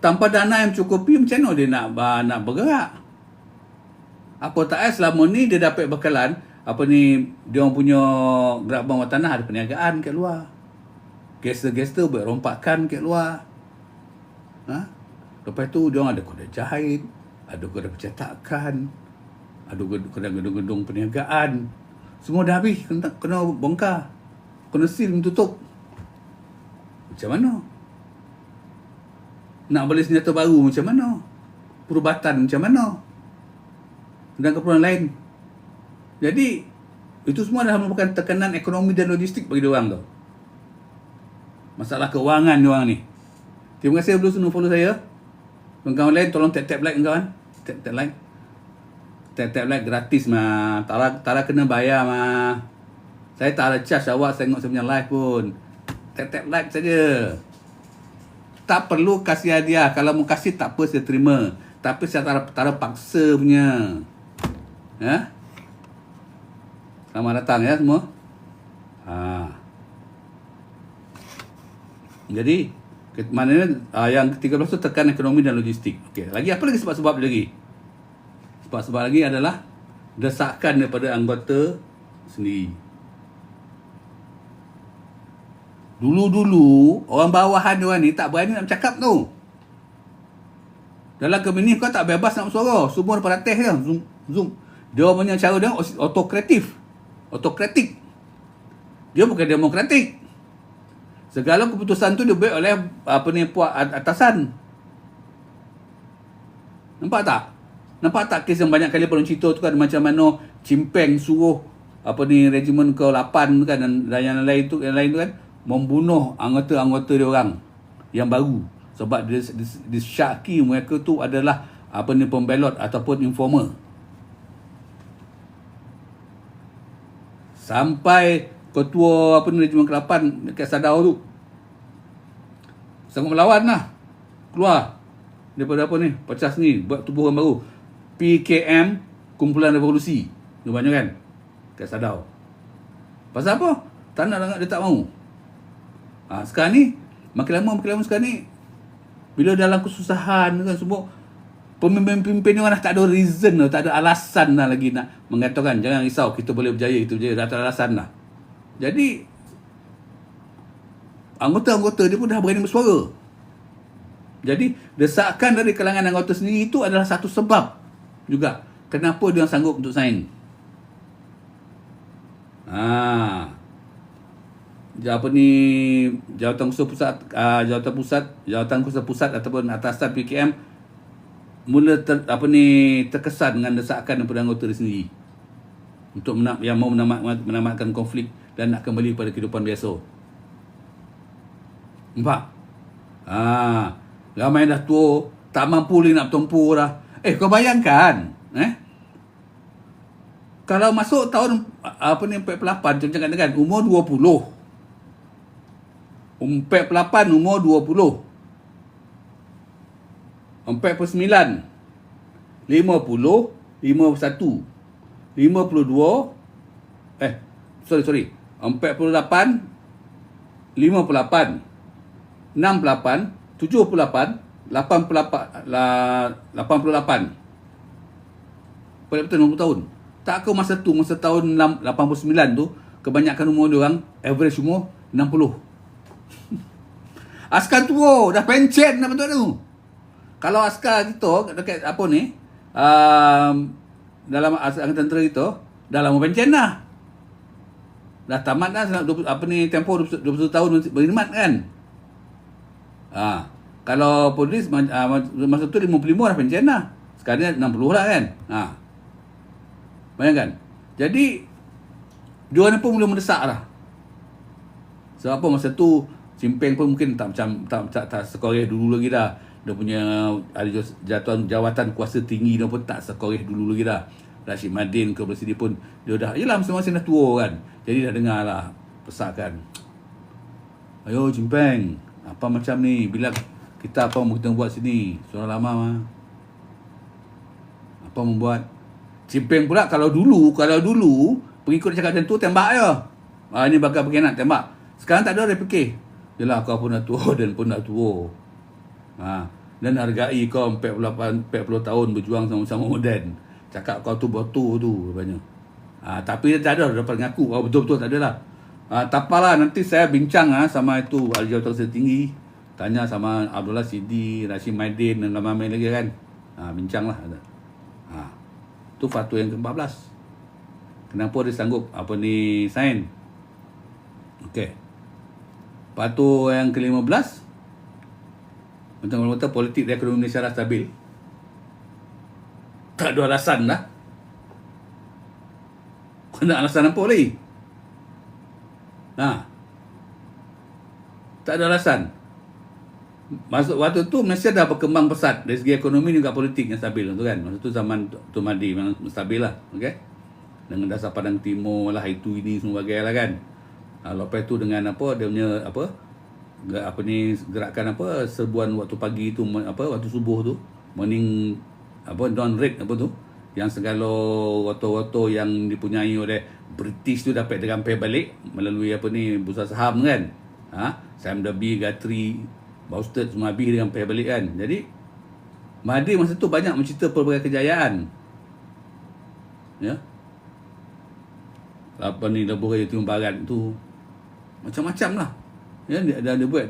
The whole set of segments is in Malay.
Tanpa dana yang cukupi, macam mana dia nak bergerak? Apa tak selama ni dia dapat bekalan, dia orang punya gerak bawah tanah ada perniagaan kat luar. Gangster buat rompakan kat luar. Lepas tu dia orang ada kedai jahit, ada kedai percetakan, ada gedung-gedung perniagaan. Semua dah habis, kena bongkar. Kena seal, tutup. Macam mana? Nak beli senjata baru macam mana? Perubatan macam mana? Dan keperluan lain. Jadi, itu semua dah merupakan tekanan ekonomi dan logistik bagi diorang tu. Masalah kewangan diorang ni. Terima kasih belum follow saya. Kawan-kawan lain tolong tap like kawan. Tap like. Tap like gratis mah. Tak kena bayar mah. Saya tak ada charge awak tengok saya punya live pun. Tap like saja. Tak perlu kasih hadiah. Kalau mau kasih tak apa, saya terima. Tapi saya taruh paksa punya. Selamat datang ya semua. Jadi maknanya yang ke-13 tu tekan ekonomi dan logistik. Okey, lagi apa lagi sebab-sebab lagi? Sebab-sebab lagi adalah desakan daripada anggota sendiri. Dulu-dulu orang bawahan diorang ni tak berani nak bercakap tu. Dalam kemini kau tak bebas nak bersuara. Semua beratus je. Zoom. Dia punya cara dia autokratik. Dia bukan demokratik. Segala keputusan tu dibuat oleh puak atasan. Nampak tak kes yang banyak kali perlu cerita tu kan, macam mana Cimpeng suruh regimen ke-8 tu kan, dan yang lain tu kan membunuh anggota-anggota dia orang yang baru sebab disyaki mereka tu adalah pembelot ataupun informer. Sampai ketua regimen ke-8 dekat Sadau tu sanggup melawan lah, keluar daripada pecah sendiri, buat tubuh orang baru, PKM, Kumpulan Revolusi dia banyak kan kat Sadau. Pasal apa? Tak nak, dia tak mahu. Sekarang ni makin lama sekarang ni, bila dalam kesusahan kan semua, pemimpin orang dah tak ada reason dah, tak ada alasan dah lagi nak mengatakan jangan risau, kita boleh berjaya, dah tak ada alasan dah. Jadi anggota-anggota dia pun dah berani bersuara. Jadi desakan dari kalangan anggota sendiri itu adalah satu sebab juga kenapa dia sanggup untuk sign. Jawatan Kuasa Pusat ataupun atasan PKM mula terkesan dengan desakan daripada anggota dia sendiri untuk yang mau menamatkan konflik dan nak kembali pada kehidupan biasa. Nampak? Ramai dah tua, tak mampu lagi nak bertempur dah. Kau bayangkan, kalau masuk tahun 48, macam katakan umur 20. 48 umur 20. 49 50 51 52 48 58 58 68 78 88 Pada betul 60 tahun. Tak ke masa tahun 89 tu, kebanyakan umur dia orang average umur 60. Askar tua dah pencen dah betul tu. Kalau askar kita dekat dalam angkatan tentera kita dah lama pencen dah. Dah tamat dah tempoh 21 tahun berkhidmat kan. Kalau polis masa tu 55 dah pencen dah. Sekarang 60 lah kan. Bayangkan. Jadi diorang pun mula mendesak dah. Sebab apa masa tu Cimpeng pun mungkin tak sekoreh dulu lagi dah. Dia punya jawatan kuasa tinggi dia pun tak sekoreh dulu lagi dah. Rashid Madin ke Presiden pun dia dah, yelah masing-masing dah tua kan. Jadi dah dengar lah pesakan. Ayo Cimpeng, apa macam ni, bila kita mau kita buat sini, sudah lama mah. Apa membuat Cimpeng pula kalau dulu pengikut cakap macam tu tembak je. Ini bakal pergi nak tembak. Sekarang tak ada dia fikir. Yelah kau pun dah tua dan pun dah tua. dan hargai kau 40 tahun berjuang sama-sama moden. Cakap kau tu botu tu rupanya. Tapi dia tak ada dapat mengaku. Betul-betul tak ada lah. Tak apalah, nanti saya bincang sama itu ahli jawatan setinggi. Tanya sama Abdullah Sidi, Rashid Maidin dan ramai lagi kan. Bincang lah. Itu fatwa yang ke-14. Kenapa dia sanggup sign? Okey. Fatwa yang ke-15, macam orang kata politik dan ekonomi Malaysia dah stabil. Tak ada alasan lah. Kau nak alasan apa lagi? Tak ada alasan. Masuk waktu tu Malaysia dah berkembang pesat dari segi ekonomi juga politik yang stabil tu kan. Masa tu zaman Tun Mahathir memang stabil lah. Okey. Dengan dasar Padang Timur lah, itu ini semua bagai lah kan. Lepas tu dengan dia punya gerakan serbuan waktu pagi tu, waktu subuh tu, morning dawn raid yang segala woto-woto yang dipunyai oleh British tu dapat dirampai balik melalui bursa saham kan. Sam Derby, Guthrie, Baustad semua habis dirampai balik kan. Jadi Mahathir masa tu banyak mencerita pelbagai kejayaan. Ya. Lebuh Raya Timur Barat tu macam-macam lah. Ya, dia buat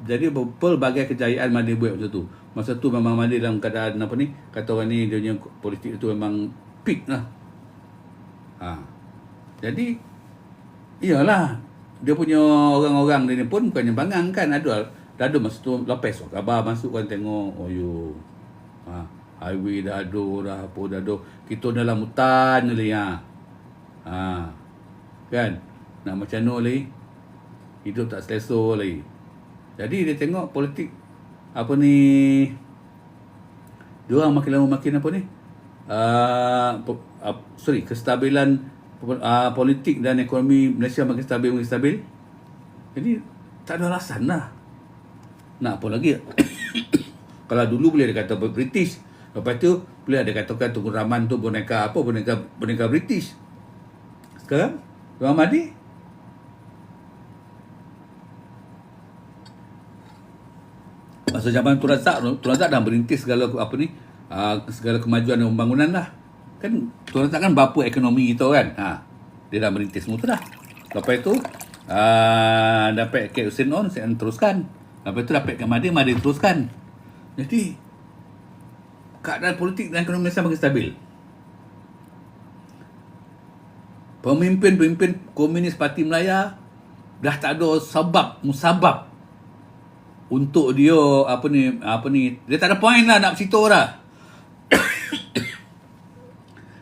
jadi pelbagai kejayaan Mahathir buat masa tu. Masa tu memang Mahathir dalam keadaan kata orang ni dia punya politik tu memang peak lah. Jadi iyalah, dia punya orang-orang dia ni pun bukannya bangang kan. Ada masa tu lepas khabar masuk kan, tengok highway dah ada apa dah ada. Kita dalam hutan je lah. Kan nak macam mana lagi, hidup tak selesa lagi. Jadi dia tengok politik diorang makin lama makin kestabilan politik dan ekonomi Malaysia makin stabil. Jadi tak ada alasan lah. Nak apa lagi? Kalau dulu boleh ada kata British, lepas tu boleh ada katakan Tunku Rahman tu boneka British. Sekarang Tuan Mahdi masa zaman Tun Razak dah merintis segala segala kemajuan dan pembangunan lah. Kan Tun Razak kan bapa ekonomi kita kan. Dia dah merintis semua tu dah. Lepas tu dapat Kek Hussein On, saya teruskan. Lepas tu dapat Kek Mahathir teruskan. Jadi keadaan politik dan ekonomi Malaysia makin stabil. Pemimpin Komunis Parti Melayu dah tak ada musabab untuk dia dia tak ada point lah nak bercerita lah.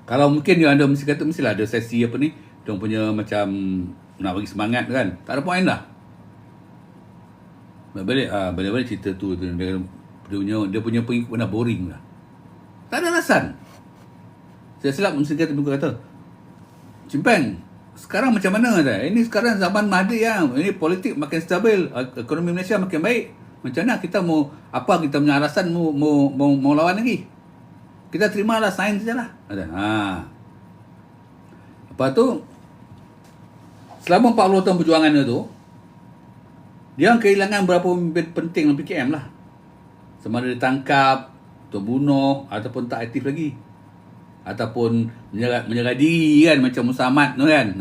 Kalau mungkin dia ada mestilah ada sesi dia punya macam nak bagi semangat kan. Tak ada point lah. Balik cerita tu dia punya pengikut pun dah boring lah. Tak ada alasan. Saya silap mesti kata Cimpeng, sekarang macam mana dah? Ini sekarang zaman Mahathir ya. Ini politik makin stabil, ekonomi Malaysia makin baik. Macam mana kita kita punya alasan mau lawan lagi? Kita terimalah, sign sajalah. Lepas tu selama 40 tahun perjuangan itu, dia kehilangan beberapa pemimpin penting dalam PKM lah. Sama ada ditangkap, terbunuh ataupun tak aktif lagi. Ataupun menyerah diri kan, macam Musa Ahmad tu kan.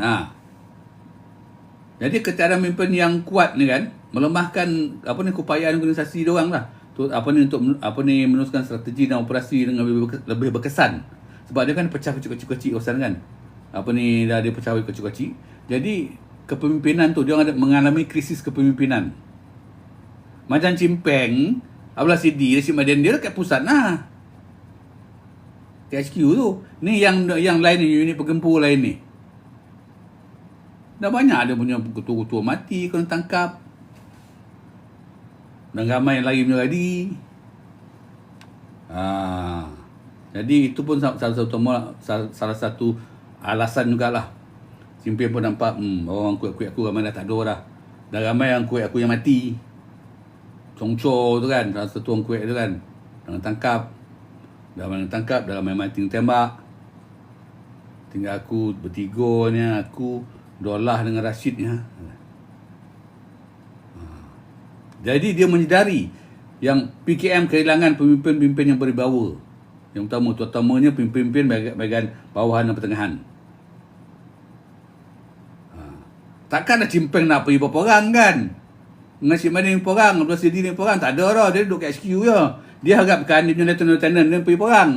Jadi ketiadaan pemimpin yang kuat ni kan melemahkan keupayaan organisasi dia orang lah. Untuk meneruskan strategi dan operasi dengan lebih berkesan. Sebab dia kan pecah kecil-kecil urusan kan. Dah dia pecah kecil-kecil. Jadi kepemimpinan tu dia mengalami krisis kepemimpinan. Macam Cimpeng, Abdullah Sidi, Rashid Maidin dia dekat pusat lah. HQ tu. Ni yang lain ni, unit penggempur lain ni. Dah banyak ada punya ketua-ketua mati kena tangkap. Dan ramai yang lari menyerah diri. Jadi itu pun salah satu alasan jugalah. Cimpeng pun nampak orang kuat aku ramai dah tak ada dah. Dah ramai yang kuat aku yang mati. Congco tu kan, salah satu orang kuat tu kan. Jangan tangkap. Dah mana tangkap, dah ramai mati tembak. Tinggal aku bertiga ni, aku Dolah dengan Rashid ni. Jadi dia menyedari yang PKM kehilangan pemimpin-pemimpin yang berwibawa. Yang terutamanya pemimpin bahagian bawahan dan pertengahan. Takkan dah cimpeng nak pergi berapa orang kan? Ngasih mana berapa orang, bersedia berapa orang, tak ada dah. Dia duduk kat HQ je. Dia harapkan dia punya lieutenant dia pergi perang.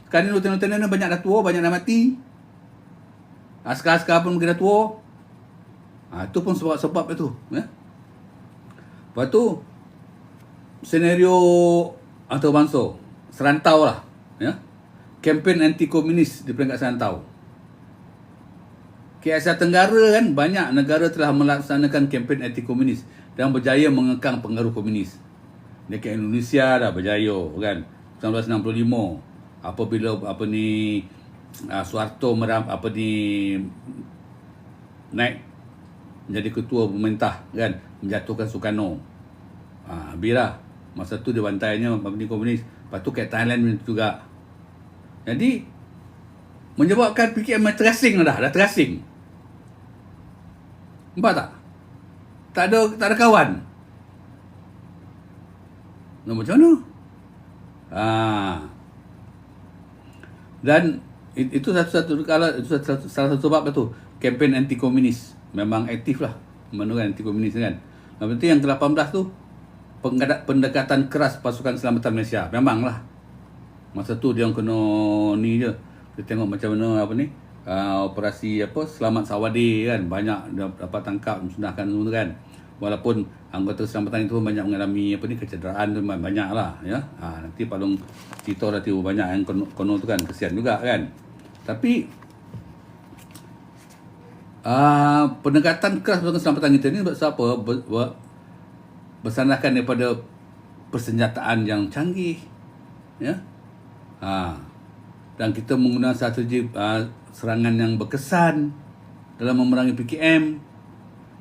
Sekarang ni lieutenant banyak dah tua, banyak dah mati. Askar-askar pun mungkin dah tua. Itu pun sebab-sebab itu. Lepas tu, senario antarabangsa, serantau lah. Kempen anti-komunis di peringkat serantau. Ke Asia Tenggara kan, banyak negara telah melaksanakan kempen anti-komunis dan berjaya mengekang pengaruh komunis. Dekat Indonesia dah berjaya kan, 1965 apabila Suharto naik menjadi ketua pemerintah kan, menjatuhkan Sukarno. Habislah masa tu dia bantainya komunis. Lepas tu kat Thailand juga. Jadi menyebabkan PKM terasing dah terasing. Nampak tak? Tak ada kawan. Macam mana? Dan itu salah satu sebab tu. Kempen anti-komunis memang aktif lah. Menurut anti-komunis kan. Lepas tu yang ke-18 tu, pendekatan keras pasukan selamatan Malaysia. Memanglah. Masa tu dia kena ni je. Kita tengok macam mana operasi Selamat Sawade kan, banyak dapat tangkap, musnahkan semua kan. Walaupun anggota keselamatan itu banyak mengalami kecederaan tu banyak lah ya. Nanti Palung cerita nanti banyak yang kono tu kan, kesian juga kan. Tapi pendekatan keras pasukan keselamatan kita ni sebab apa? Bersandarkan daripada persenjataan yang canggih ya. Dan kita menggunakan strategi serangan yang berkesan dalam memerangi PKM.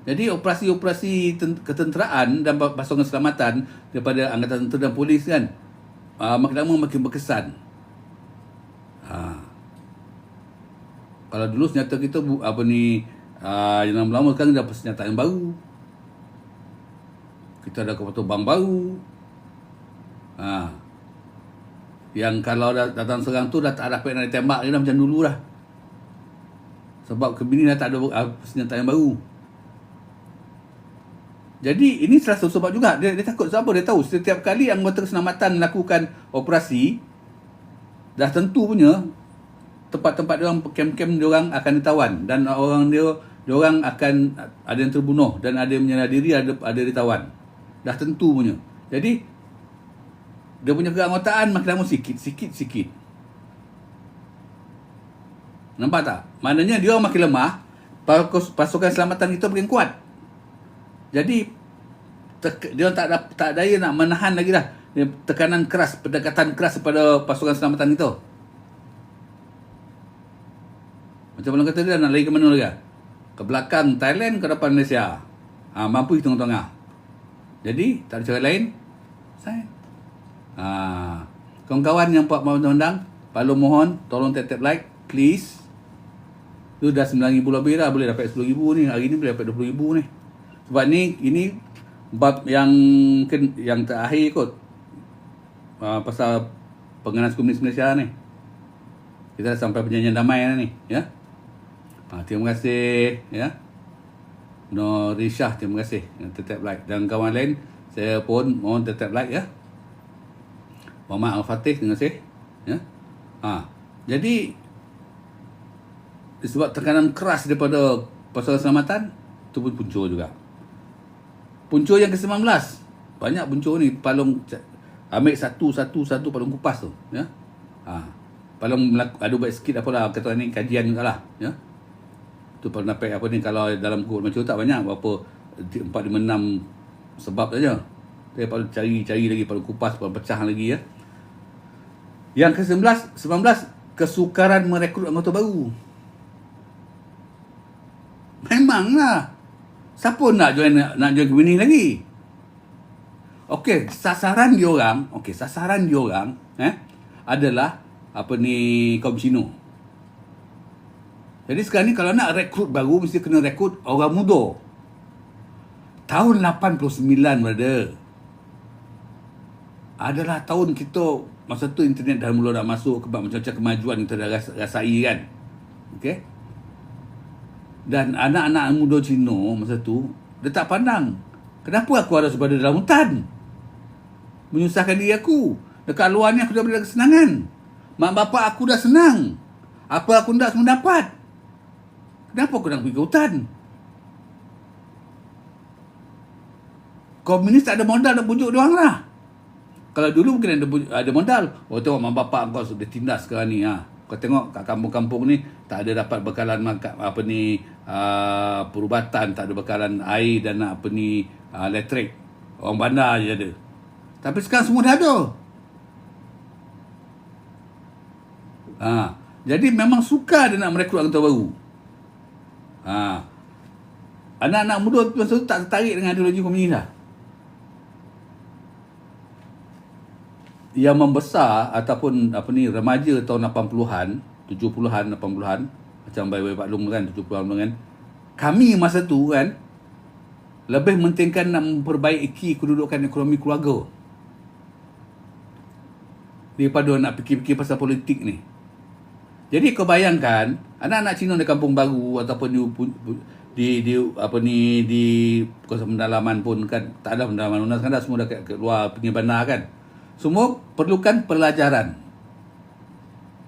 Jadi operasi-operasi ketenteraan dan pasukan keselamatan daripada angkatan tentera dan polis kan, makin lama makin berkesan. Kalau dulu senjata kita yang lama sekarang dah senjata yang baru. Kita ada kapal terbang baru. Yang kalau datang serang tu dah tak dapat nak ditembak dia dah macam dulu dah. Sebab kebini dah tak ada senjata yang baru. Jadi ini salah satu sebab juga dia takut. Sebab dia tahu setiap kali anggota keselamatan melakukan operasi, dah tentu punya tempat-tempat dia orang, kem-kem dia orang akan ditawan dan dia orang akan ada yang terbunuh dan ada yang menyerah diri, ada ditawan. Dah tentu punya. Jadi dia punya keanggotaan makin lama sikit. Nampak tak? Maknanya dia orang makin lemah, pasukan keselamatan kita makin kuat. Jadi dia tak daya nak menahan lagi dah tekanan keras, pendekatan keras kepada pasukan keselamatan itu. Macam mana kata dia nak lari ke mana lagi? Ke belakang Thailand, ke depan Malaysia. Mampu di tengah-tengah. Jadi tak ada cara lain. Saya kawan-kawan yang buat undang-undang, Palung mohon tolong tap like please. Tu dah 9,000 lebih dah, boleh dapat 10,000 ni. Hari ni boleh dapat 20,000 ni. Sebab ini bab yang terakhir kot. Pasal pengenalan komunis Malaysia ni. Kita dah sampai perjanjian damai ni ya. Terima kasih ya. Risha, terima kasih yang tap like, dan kawan lain saya pun mohon tap like ya. Muhammad Al-Fatih, terima kasih ya. Jadi sebab tekanan keras daripada pasukan keselamatan, itu pun punca juga. Punca yang ke-19, banyak punca ni. Palung ambil satu Palung kupas tu ya. Palung ada buat sikit apalah, kata ni kajian jugalah ya. Tu Palung dapat kalau dalam kod macam tu tak banyak, berapa 4, 5, 6 sebab saja. Saya Palung cari lagi, Palung kupas, Palung pecah lagi ya. Yang ke-19, kesukaran merekrut anggota baru. Memanglah. Siapa nak join komunis lagi? Okey, sasaran dia orang adalah kaum Cina. Jadi sekarang ni kalau nak rekrut baru, mesti kena rekrut orang muda. Tahun 89 brother. adalah tahun kita, masa tu internet dah mula nak masuk, macam-macam kemajuan kita dah rasai kan. Okey. Dan anak-anak muda Cina masa tu, dia tak pandang. Kenapa aku harus berada dalam hutan? Menyusahkan diri aku. Dekat luar ni aku dah berada kesenangan. Mak bapak aku dah senang. Apa aku nak semua dapat. Kenapa aku nak pergi ke hutan? Komunis tak ada modal nak pujuk dia orang lah. Kalau dulu mungkin ada modal. Oh, tengok mak bapak kau sudah tindas sekarang ni. Kau tengok kat kampung-kampung ni tak ada dapat bekalan perubatan, tak ada bekalan air dan elektrik. Orang bandar je ada. Tapi sekarang semua dah ada. Jadi memang suka dia nak merekrut anggota baru. Anak-anak muda masa tu tak tertarik dengan ideologi komunis dah. Yang membesar ataupun remaja tahun 80-an, 70-an, 80-an, macam Bayi Pak Long kan, 70-an kan. Kami masa tu kan lebih mentingkan nak memperbaiki kedudukan ekonomi keluarga daripada nak fikir-fikir pasal politik ni. Jadi kau bayangkan anak-anak Cina di kampung baru ataupun di kawasan pendalaman pun kan, tak ada pendalaman sekarang dah semua dah ke luar pinggir bandar kan. Semua perlukan pelajaran.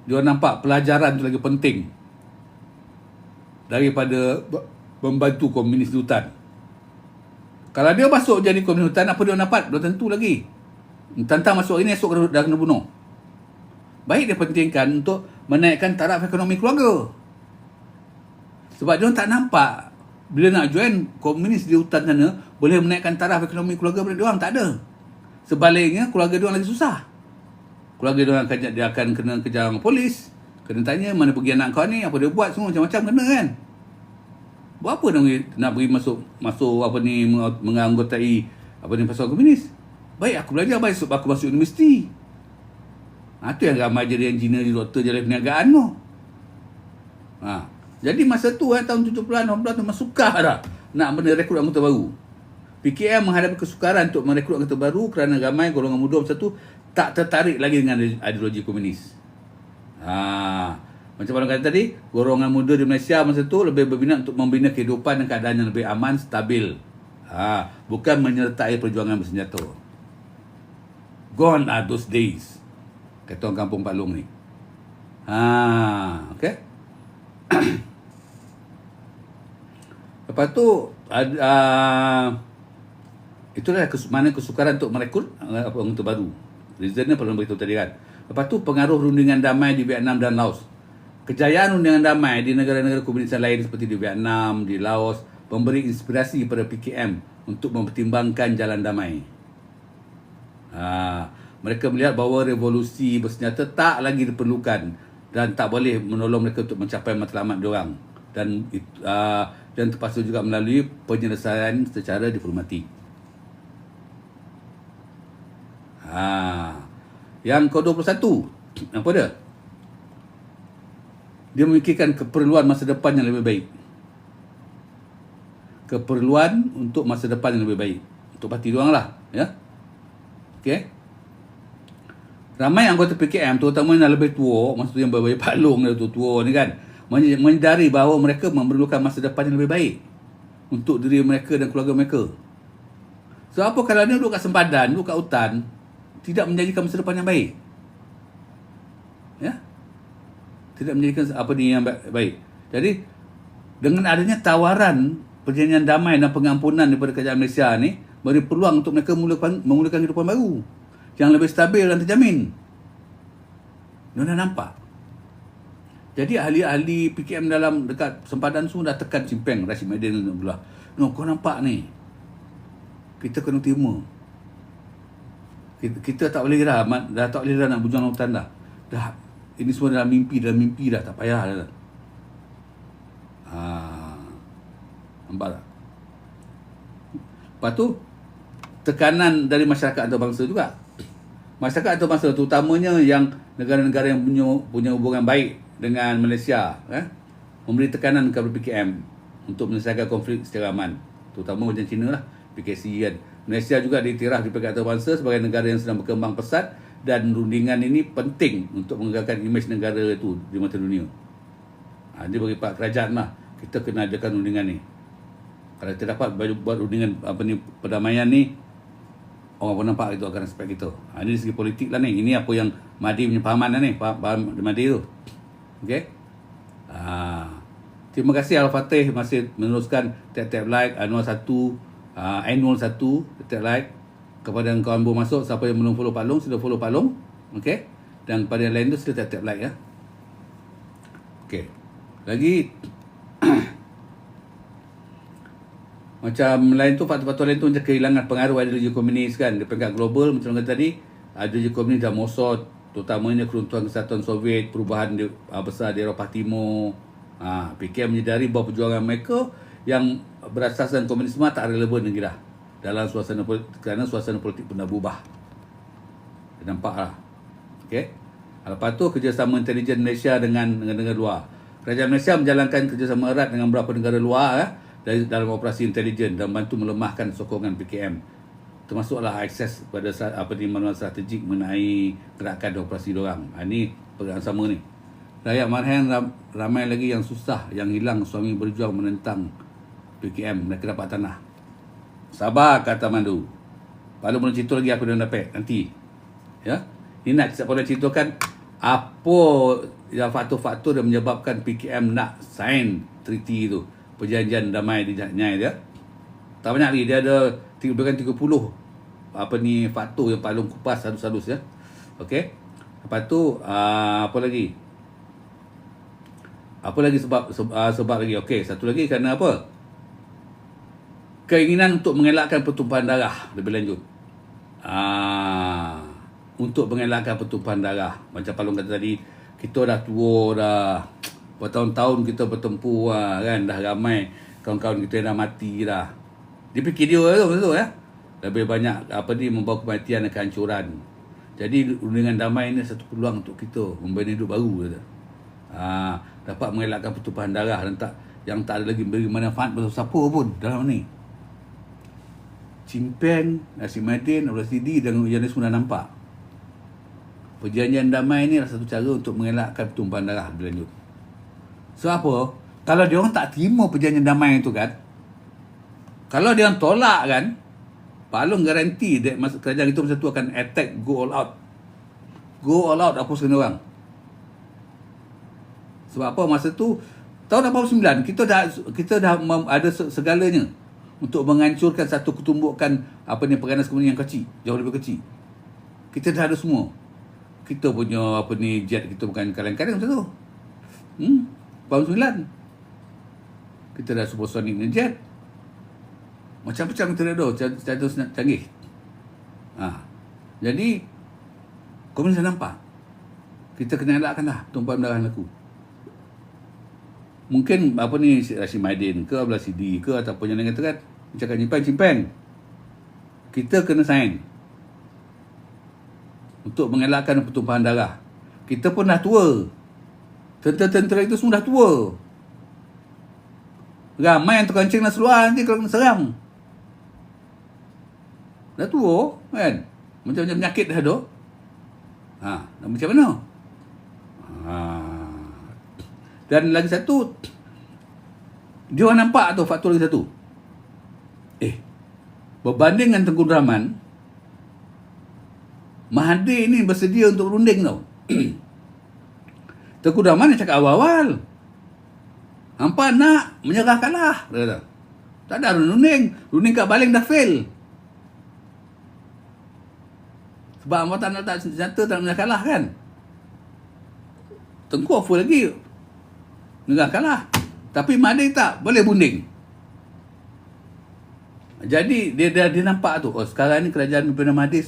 Dia nampak pelajaran tu lagi penting daripada membantu komunis di hutan. Kalau dia masuk jadi komunis hutan, apa dia dapat? Belum tentu lagi. Tantang masuk ini, esok dah kena bunuh. Baik dia pentingkan untuk menaikkan taraf ekonomi keluarga. Sebab dia tak nampak bila nak join komunis di hutan sana boleh menaikkan taraf ekonomi keluarga dia orang, tak ada. Sebaliknya keluarga dia orang lagi susah. Keluarga dia orang dia akan kena kejar dengan polis, kena tanya mana pergi anak kau ni, apa dia buat, semua macam-macam kena kan. Buat apa nak pergi masuk menganggotai pasukan komunis? Baik aku belajar, baik sebab aku masuk universiti. Itu yang ramai jadi engineer, jadi doktor, jadi perniagaan tu. Jadi masa tu tahun 70-an, 80-an tu masukah dah nak rekrut anggota baru. PKM menghadapi kesukaran untuk merekrut anggota baru kerana ramai golongan muda masa tu tak tertarik lagi dengan ideologi komunis. Macam mana kata tadi, golongan muda di Malaysia masa tu lebih berminat untuk membina kehidupan dan keadaan yang lebih aman, stabil. Bukan menyertai perjuangan bersenjata. Gone are those days, kata orang kampung Pak Long ni. Okay. Lepas tu itulah mana kesukaran untuk merekrut anggota baru. Reasonnya perlu beritahu tadi kan. Lepas tu pengaruh rundingan damai di Vietnam dan Laos. Kejayaan rundingan damai di negara-negara komunis lain seperti di Vietnam, di Laos memberi inspirasi kepada PKM untuk mempertimbangkan jalan damai. Mereka melihat bahawa revolusi bersenjata tak lagi diperlukan dan tak boleh menolong mereka untuk mencapai matlamat diorang, dan terpaksa juga melalui penyelesaian secara diplomatik. Yang ke-21, apa dia? Dia memikirkan keperluan masa depan yang lebih baik. Keperluan untuk masa depan yang lebih baik. Untuk parti diorang lah, ya. Okey. Ramai anggota PKM, terutama yang lebih tua, maksudnya yang Bayi Pak Long dah tua-tua ni kan, menyedari bahawa mereka memerlukan masa depan yang lebih baik untuk diri mereka dan keluarga mereka. Sebab apa, kalau dia duduk kat sempadan, duduk kat hutan, tidak menjadikan masa depan yang baik. Ya? Tidak menjadikan yang baik. Jadi, dengan adanya tawaran perjanjian damai dan pengampunan daripada kerajaan Malaysia ni, beri peluang untuk mereka memulakan kehidupan baru yang lebih stabil dan terjamin. Dia dah nampak. Jadi ahli-ahli PKM dalam dekat sempadan semua dah tekan Simpang, Rashid Madin pula. No, kau nampak ni, kita kena terima. Kita tak boleh dah tak boleh dah nak berjuang hutan dah. Ini semua dalam mimpi dah, tak payah dah. Nampak tak? Lepas tu tekanan dari masyarakat antarabangsa juga. Masyarakat antarabangsa terutamanya yang negara-negara yang punya hubungan baik dengan Malaysia, memberi tekanan kepada PKM untuk menyelesaikan konflik secara aman, terutama macam China lah, PKC kan. Malaysia juga diiktiraf di peringkat antarabangsa sebagai negara yang sedang berkembang pesat dan rundingan ini penting untuk menggerakkan imej negara itu di mata dunia. Dia bagi Pak Kerajaan lah, kita kena adakan rundingan ni. Kalau kita dapat buat rundingan perdamaian ni, orang pun nampak itu akan respect kita. Ini dari segi politik lah ni. Ini apa yang Mahdi punya pahaman lah ni, faham Mahdi tu. Okay. Terima kasih Al-Fatih masih meneruskan tap-tap like, Anwar 1, Annual 1, tap like. Kepada kawan baru masuk, siapa yang belum follow Pak Long, sila follow Pak Long. Okay. Dan kepada yang lain tu, sila tap-tap like ya. Okay. Lagi macam lain tu, faktor-faktor lain tu macam kehilangan pengaruh ideologi komunis kan di peringkat global. Macam kata tadi, ideologi komunis dah mosot, terutamanya keruntuhan Kesatuan Soviet, perubahan besar di Eropah Timur. PKM menyedari bahawa perjuangan mereka yang berasaskan komunisme tak relevan lagi dah dalam suasana politik, kerana suasana politik pun dah berubah. Nampak lah. Okay. Lepas tu kerjasama intelijen Malaysia dengan negara luar. Kerajaan Malaysia menjalankan kerjasama erat dengan beberapa negara luar dalam operasi intelijen dan bantu melemahkan sokongan PKM. Termasuklah akses pada maklumat strategik mengenai gerakan operasi diorang. Ini perkara sama ni. Rakyat Marhan ramai lagi yang susah, yang hilang suami berjuang menentang PKM, mereka dapat tanah. Sabar kata Mandu. Kalau belum cerita lagi aku dah dapat nanti. Ya. Ini nak siapa nak ceritakan apa yang faktor-faktor yang menyebabkan PKM nak sign treaty tu, perjanjian damai di Nyai dia. Tak banyak lagi, dia ada 30 faktor yang paling kupas halus-halus ya. Okey. Lepas tu apa lagi? Apa lagi sebab lagi? Okey, satu lagi kerana apa? Keinginan untuk mengelakkan pertumpahan darah lebih lanjut. Untuk mengelakkan pertumpahan darah. Macam Palung kata tadi, kita dah tua dah. Bertahun-tahun kita bertempur kan. Dah ramai kawan-kawan kita yang dah mati dah. Dia fikir dia tu betul ya. Lebih banyak membawa kematian dan kehancuran. Jadi rundingan damai ni satu peluang untuk kita membina hidup baru kata. Dapat mengelakkan pertumpahan darah dan yang tak ada lagi beri manfaat pada siapa pun dalam ni. Cimpeng, Nasi Madin, Abdul Sidi dan yang semua dah nampak. Perjanjian damai ni adalah satu cara untuk mengelakkan pertumpahan darah berlanjut. Sebab apa? Kalau dia orang tak terima perjanjian damai itu kan, kalau dia orang tolak kan, Pak Long garanti kerajaan itu masa tu akan attack, go all out. Go all out apa sekena orang. Sebab apa masa tu tahun 89 kita dah ada segalanya untuk menghancurkan satu ketumbukan perganas komunis yang kecil, jauh lebih kecil. Kita dah ada semua. Kita punya jet kita bukan kaleng-kaleng macam tu. Tahun 9 kita dah supersonic jet. Macam-macam kita dah ada canggih. Jadi komunis dah nampak. Kita kena elakkan dah tumpahan darah laku. Mungkin Rashid Madin ke Abdul Sidi ke ataupun yang lain kata kan, cakap cimpeng, kita kena sign untuk mengelakkan pertumpahan darah. Kita pun dah tua. Tentera-tentera itu semua dah tua. Ramai yang terkencing nak seluar nanti kalau kena serang. Dah tua kan. Macam-macam penyakit dah ada. Macam mana? Dan lagi satu, dia orang nampak tu faktor lagi satu. Berbanding dengan Tengku Rahman, Mahathir ni bersedia untuk runding tau. Tengku Rahman yang cakap awal-awal, hampa nak menyerah kalah. Dia kata, tak ada runding. Runding kat baling dah fail. Sebab hampa tak nak senjata, tak nak menyerah kalah kan. Tengku offer lagi menyerah kalah. Tapi Mahathir tak, boleh bunding. Jadi dia nampak tu, sekarang ni kerajaan Perdana Mahathir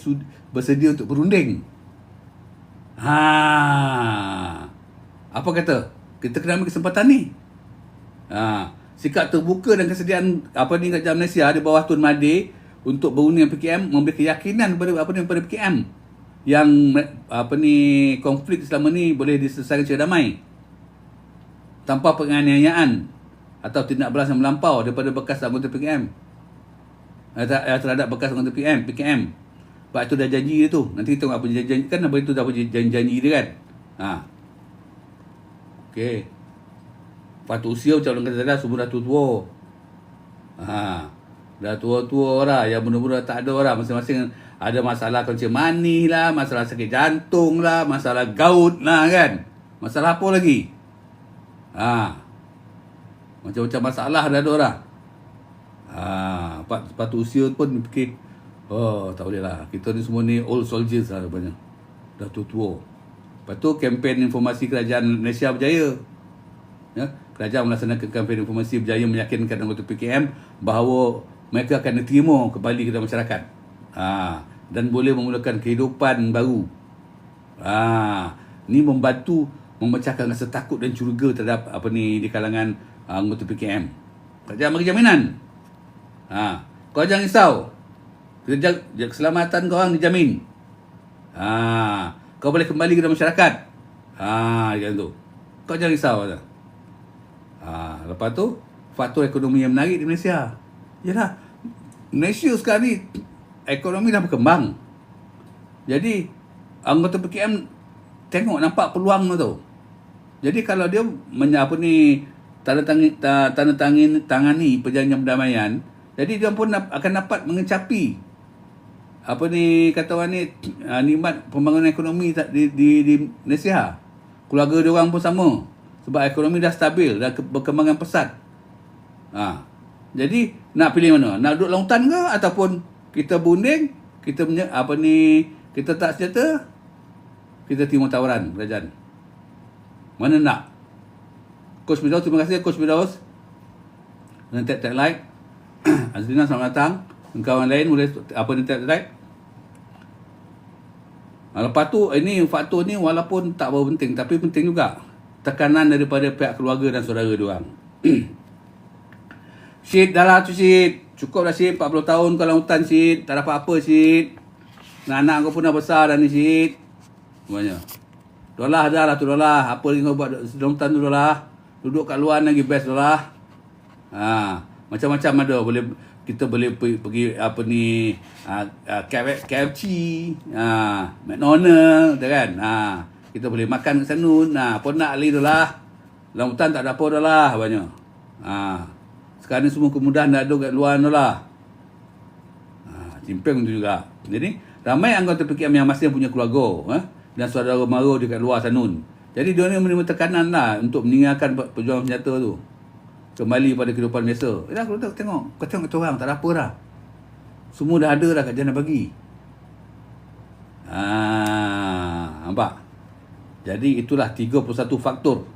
bersedia untuk berunding. Apa kata? Kita kena ambil kesempatan ni. Sikap terbuka dan kesediaan kerajaan Malaysia di bawah Tun Mahathir untuk berunding dengan PKM memberi keyakinan kepada PKM yang konflik selama ni boleh diselesaikan secara damai tanpa penganiayaan atau tindak balas yang melampau daripada bekas anggota PKM. terhadap bekas anggota PKM. Sebab itu dah janji dia tu. Nanti kita tengok apa janji kan, apa itu dah janji dia kan. Okey. Faktor usia macam orang kata dah semua dah tua-tua. Dah tua-tua lah. Yang benda-benda tak ada orang. Masing-masing ada masalah kencing manis lah, masalah sakit jantung lah, masalah gout lah kan. Masalah apa lagi? Macam-macam masalah dah ada orang. Sepatu usia pun fikir, tak boleh lah. Kita ni semua ni old soldiers lah banyak. Dah tua-tua. Lepas tu kempen informasi kerajaan Malaysia berjaya. Ya, kerajaan melaksanakan kempen informasi berjaya meyakinkan anggota PKM bahawa mereka akan diterima kembali ke dalam masyarakat. Dan boleh memulakan kehidupan baru. Ni membantu memecahkan rasa takut dan curiga terhadap di kalangan anggota PKM. Kerajaan bagi jaminan. Kau jangan risau. Keselamatan kau orang dijamin. Kau boleh kembali ke dalam masyarakat. Macam tu. Kau jangan risau. Lepas tu, faktor ekonomi yang menarik di Malaysia. Yalah, Malaysia sekarang ni ekonomi dah berkembang. Jadi anggota PKM tengok nampak peluang tu. Jadi kalau dia tangani perjanjian perdamaian, jadi dia pun akan dapat mengecapi kata orang ni nikmat pembangunan ekonomi di Malaysia. Keluarga dia orang pun sama. Sebab ekonomi dah stabil, dah berkembangan pesat. Jadi nak pilih mana? Nak duduk lautan ke ataupun kita bunding, kita kita tak senjata, kita terima tawaran kerajaan. Mana nak? Coach Firdaus, terima kasih Coach Firdaus. Dan tap like. Azlina, selamat datang. Kawan lain boleh tap like. Lepas tu ini faktor ni walaupun tak berapa penting, tapi penting juga. Tekanan daripada pihak keluarga dan saudara diorang. Syed, dah lah tu Syed. Cukup dah Syed, 40 tahun kau dalam hutan Syed. Tak dapat apa Syed. Anak kau pun dah besar dah ni Syed. Semuanya. Dah lah tu dah lah. Apa lagi kau buat dalam hutan tu dah lah. Duduk kat luar lagi best dah lah. Macam-macam ada. Kita boleh pergi KFC, McDonald, kan. Kita boleh makan kat sana. Apa nak lagi dah lah. Dalam hutan tak ada apa dah lah banyak. Sekarang ni semua kemudahan dah ada kat luar dah lah. Cimpeng tu juga. Jadi ramai anggota PKM yang masih punya keluarga dan saudara mara dekat luar sana. Jadi dia ni menerima tekanan lah untuk meninggalkan perjuangan senjata tu. Kembali pada kehidupan biasa. Kalau tak tengok. Kau tengok orang tak ada apa dah. Semua dah ada dah kat jana bagi. Nampak? Jadi itulah 31 faktor.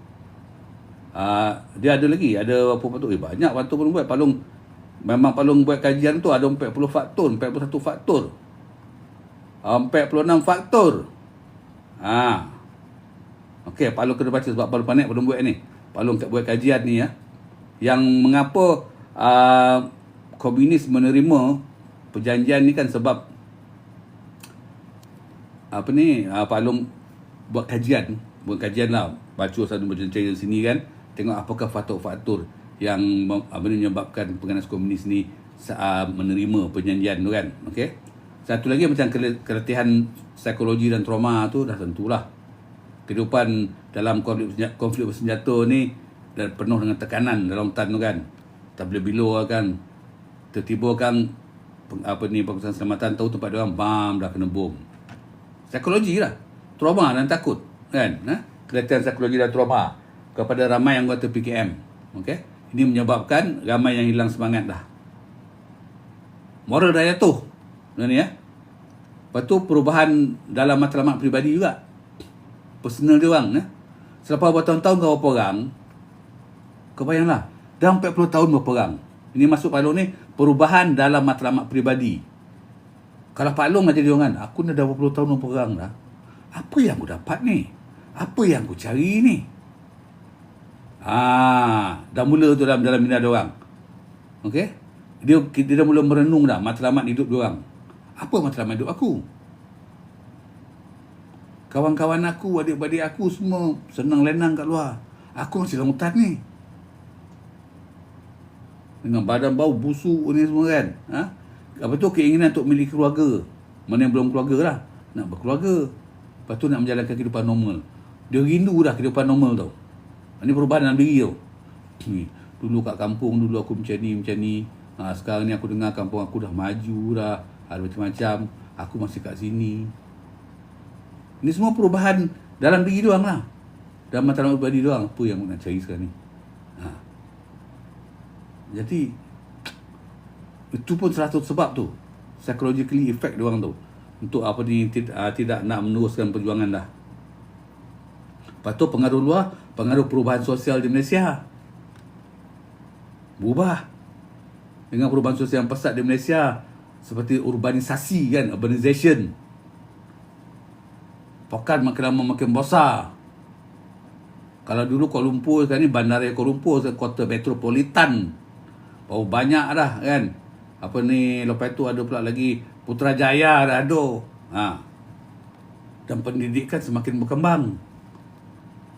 Dia ada lagi. Ada apa faktor? Banyak faktor pun buat. Memang Palung buat kajian tu ada 40 faktor. 41 faktor. 46 faktor. Okey, Palung kena baca sebab Palung pandai Palung buat ni. Palung buat kajian ni yang mengapa komunis menerima perjanjian ni kan sebab Palung buat kajian lah, baca satu bercerita sini kan, tengok apakah faktor-faktor yang menyebabkan penganas komunis ni menerima perjanjian tu kan. Okey. Satu lagi macam keletihan psikologi dan trauma tu dah tentulah. Kehidupan dalam konflik bersenjata ni dan penuh dengan tekanan dalam hutan tu kan. Tak boleh bila kan. Tiba-tiba kan Pangkutan Keselamatan tahu tempat dia orang bam dah kena bom. Psikologi lah. Trauma dan takut kan. Keletihan psikologi dan trauma kepada ramai anggota PKM. Okey. Ini menyebabkan ramai yang hilang semangat dah. Moral dah jatuh. Ni Lepas tu perubahan dalam matlamat peribadi juga. Personal dia orang. Selepas bertahun-tahun kau berapa orang, kau bayanglah, dalam 40 tahun berapa orang. Ini masuk Palung ni, perubahan dalam matlamat peribadi. Kalau Palung aja dia orang, aku dah 20 tahun berapa orang dah. Apa yang aku dapat ni? Apa yang aku cari ni? Dah mula tu dalam minda dia orang. Okey? Dia dah mula merenung dah matlamat hidup dia orang. Apa matlamat hidup aku? Kawan-kawan aku, adik-adik aku semua senang lenang kat luar. Aku masih dalam hutan ni. Dengan badan bau busuk ni semua kan. apa tu, keinginan untuk memiliki keluarga. Mana yang belum keluarga lah, nak berkeluarga. Lepas tu nak menjalankan kehidupan normal. Dia rindu dah kehidupan normal tau. Ini perubahan dalam diri tau. Dulu kat kampung, dulu aku macam ni. Sekarang ni aku dengar kampung aku dah maju dah. Ada macam-macam. Aku masih kat sini. Ini semua perubahan dalam diri diorang lah. Dalam matlamat pribadi diorang. Apa yang aku nak cari sekarang ni. Jadi itu pun salah satu sebab tu, psychologically effect diorang tu, untuk apa ni, tidak nak meneruskan perjuangan dah. Lepas tu pengaruh luar, pengaruh perubahan sosial di Malaysia. Berubah. Dengan perubahan sosial yang pesat di Malaysia, seperti urbanisasi kan, urbanization. Pekan makin lama makin besar. Kalau dulu Kuala Lumpur, sekarang ni Bandaraya Kuala Lumpur, kota metropolitan. Baru banyak dah kan. Apa ni, lepas tu ada pula lagi Putrajaya dah ada. Dan pendidikan semakin berkembang.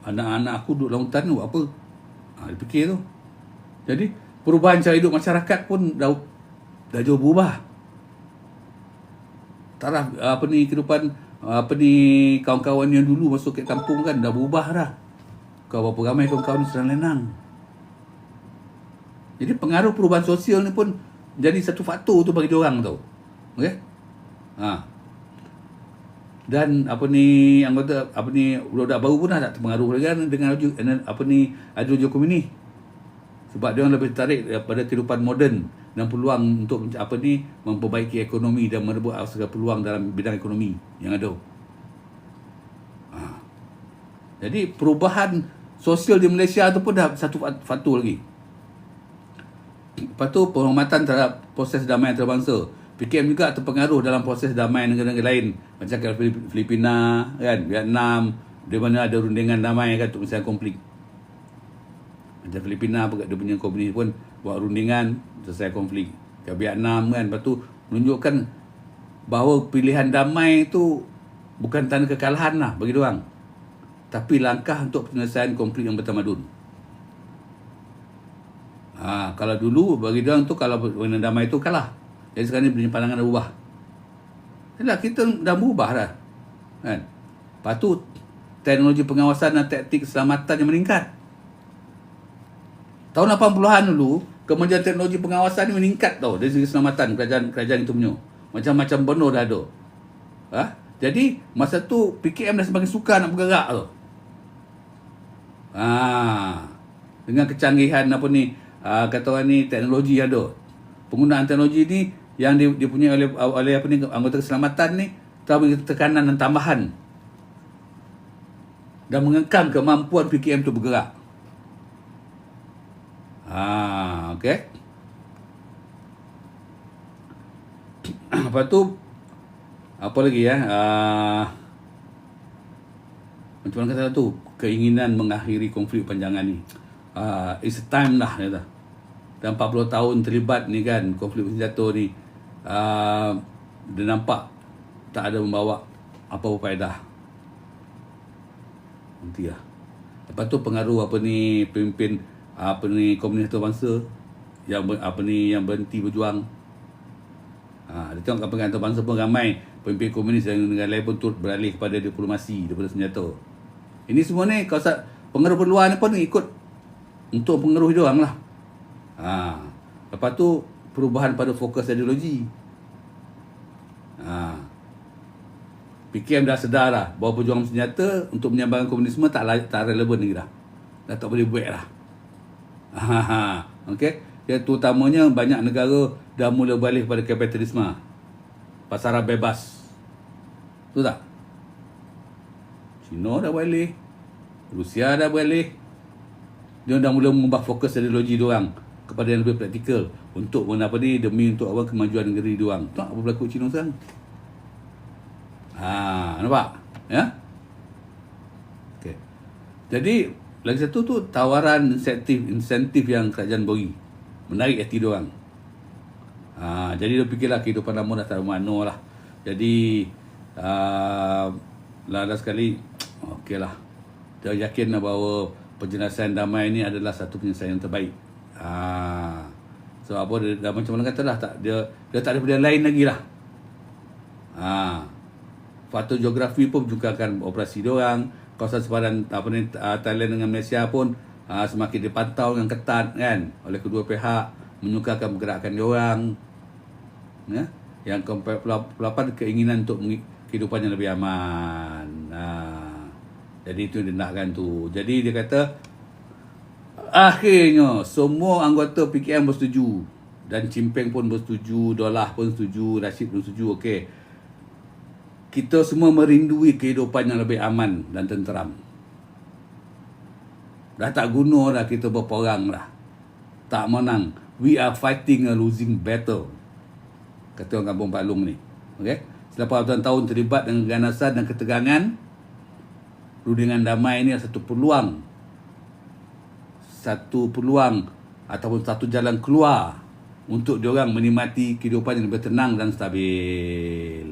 Anak-anak aku duduk dalam hutan tu apa? Dia fikir tu. Jadi perubahan cara hidup masyarakat pun dah jauh berubah. Taraf apa ni, kehidupan apa ni, kawan-kawan yang dulu masuk ke kampung kan dah berubah dah. Kau berapa ramai kawan-kawan ni sedang lenang. Jadi pengaruh perubahan sosial ni pun jadi satu faktor tu bagi diorang tau. Okey? Dan apa ni, anggota apa ni, budak baru pun dah tak terpengaruh lagi kan dengan apa ni, ideologi komunis. Sebab dia orang lebih tertarik pada kehidupan moden dan peluang untuk apa ni, memperbaiki ekonomi dan merebut segala peluang dalam bidang ekonomi yang ada. Jadi perubahan sosial di Malaysia tu pun dah satu faktor lagi. Lepas tu penghormatan terhadap proses damai antarabangsa. PKM juga terpengaruh dalam proses damai negara-negara lain. Macam kat Filipina, kan, Vietnam, di mana ada rundingan damai kan untuk menyelesaikan konflik. Macam Filipina, dia punya komunis pun buat rundingan selesai konflik. Kat Vietnam kan, lepas tu menunjukkan bahawa pilihan damai tu bukan tanda kekalahan lah bagi diorang, tapi langkah untuk penyelesaian konflik yang bertamadun. Kalau dulu bagi diorang tu, kalau benda damai tu kalah. Jadi sekarang ni pandangan dah berubah. Yalah, kita dah berubah dah kan. Lepas tu teknologi pengawasan dan taktik keselamatan yang meningkat. Tahun 80-an dulu, kemajuan teknologi pengawasan ni meningkat tau, dari segi keselamatan kerajaan itu punya. Macam-macam benur dah ada. Jadi masa tu PKM dah semakin suka nak bergerak tau. Dengan kecanggihan apa ni, kata orang ni, teknologi ada. Penggunaan teknologi ni yang dipunyai oleh apa ni, anggota keselamatan ni, telah memberi tekanan dan tambahan dan mengekang kemampuan PKM tu bergerak. Okey. Lepas tu apa lagi ya? Macam mana kata tu, keinginan mengakhiri konflik panjangan ni. It's time lah kata. Dan 40 tahun terlibat ni kan, konflik bersenjata ni, dia nampak tak ada membawa apa-apa faedah. Nanti lah. Lepas tu pengaruh apa ni, pemimpin apa ni, komunis antarabangsa yang apa ni, yang berhenti berjuang. Dia tengok kampung antarabangsa pun ramai pemimpin komunis dan negara lain pun turut beralih kepada diplomasi daripada senjata. Ini semua ni kalau pengaruh luar ni pun ikut untuk pengaruh dia orang lah. Lepas tu perubahan pada fokus ideologi. PKM dah sedar lah bahawa perjuangan senjata untuk menyambangkan komunisme tak relevan lagi dah. Dah tak boleh buat lah. Okey. Yang terutamanya banyak negara dah mula balik kepada kapitalisme, pasaran bebas. Betul tak? China dah balik, Rusia dah balik. Dia dah mula mengubah fokus ideologi diorang kepada yang lebih praktikal untuk apa ni, demi untuk apa, kemajuan negeri diorang. Tengok apa berlaku China sekarang. Nampak? Ya? Okey. Jadi lagi satu tu, tawaran insentif yang kerajaan beri menarik hati diorang. Jadi dia fikirlah kehidupan lama dah tak bermakna lah. Jadi last sekali, okey lah, dia yakin bahawa penyelesaian damai ni adalah satu penyelesaian yang terbaik. Sebab apa dia dah macam mana kata lah, tak dia tak ada pilihan lain lagi lah. Faktor geografi pun juga akan operasi diorang. Kawasan sepadan Thailand dengan Malaysia pun semakin dipantau dengan ketat kan oleh kedua pihak, menyukarkan pergerakan diorang. Ya, yang ke-48 keinginan untuk kehidupan yang lebih aman. Jadi itu yang dia nakkan tu. Jadi dia kata akhirnya semua anggota PKM bersetuju, dan Chimpeng pun bersetuju, Dolah pun setuju, Rashid pun setuju. Okey, kita semua merindui kehidupan yang lebih aman dan tenteram. Dah tak guna dah kita berperang dah. Tak menang. We are fighting a losing battle, kata orang kampung Pak Long ni. Okey, selepas bertahun-tahun terlibat dengan keganasan dan ketegangan, rundingan damai ini adalah satu peluang ataupun satu jalan keluar untuk diorang menikmati kehidupan yang lebih tenang dan stabil.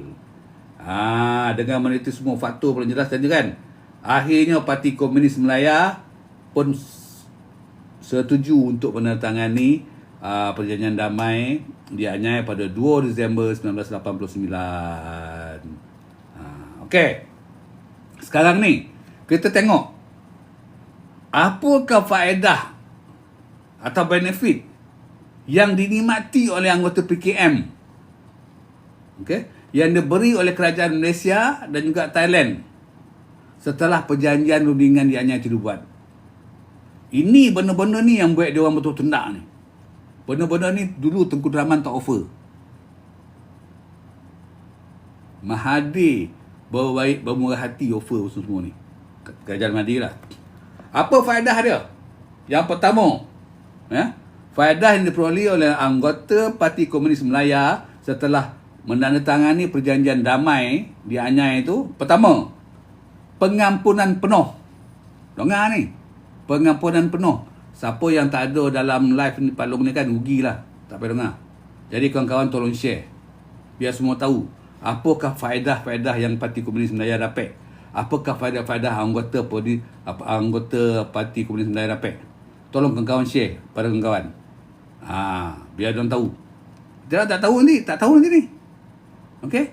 Dengan meneliti semua faktor paling jelas tadi kan, akhirnya Parti Komunis Melaya pun setuju untuk menandatangani perjanjian damai di Anyai pada 2 Disember 1989. Okey, sekarang ni kita tengok apakah faedah atau benefit yang dinikmati oleh anggota PKM, okey, yang diberi oleh kerajaan Malaysia dan juga Thailand setelah perjanjian rundingan di Anyai itu dibuat. Ini benda-benda ni yang buat dia orang betul tendak ni. Benda-benda ni dulu Tengku Rahman tak offer. Mahathir berbaik bermurah hati offer semua ni. Kerajaan Mahathir lah. Apa faedah dia? Yang pertama, faedah yang diperoleh oleh anggota Parti Komunis Melaya setelah menandatangani perjanjian damai di Anyai itu, pertama, pengampunan penuh. Dengar ni, pengampunan penuh. Siapa yang tak ada dalam live ni, Pak Long ni kan, rugilah. Tak payah dengar. Jadi kawan-kawan tolong share, biar semua tahu apakah faedah-faedah yang Parti Komunis Melaya dapat. Apakah faedah-faedah anggota Parti Komunis Melaya dapat. Tolong kawan-kawan share pada kawan-kawan. Biar diorang tahu. Dia tak tahu nanti ni. Okey.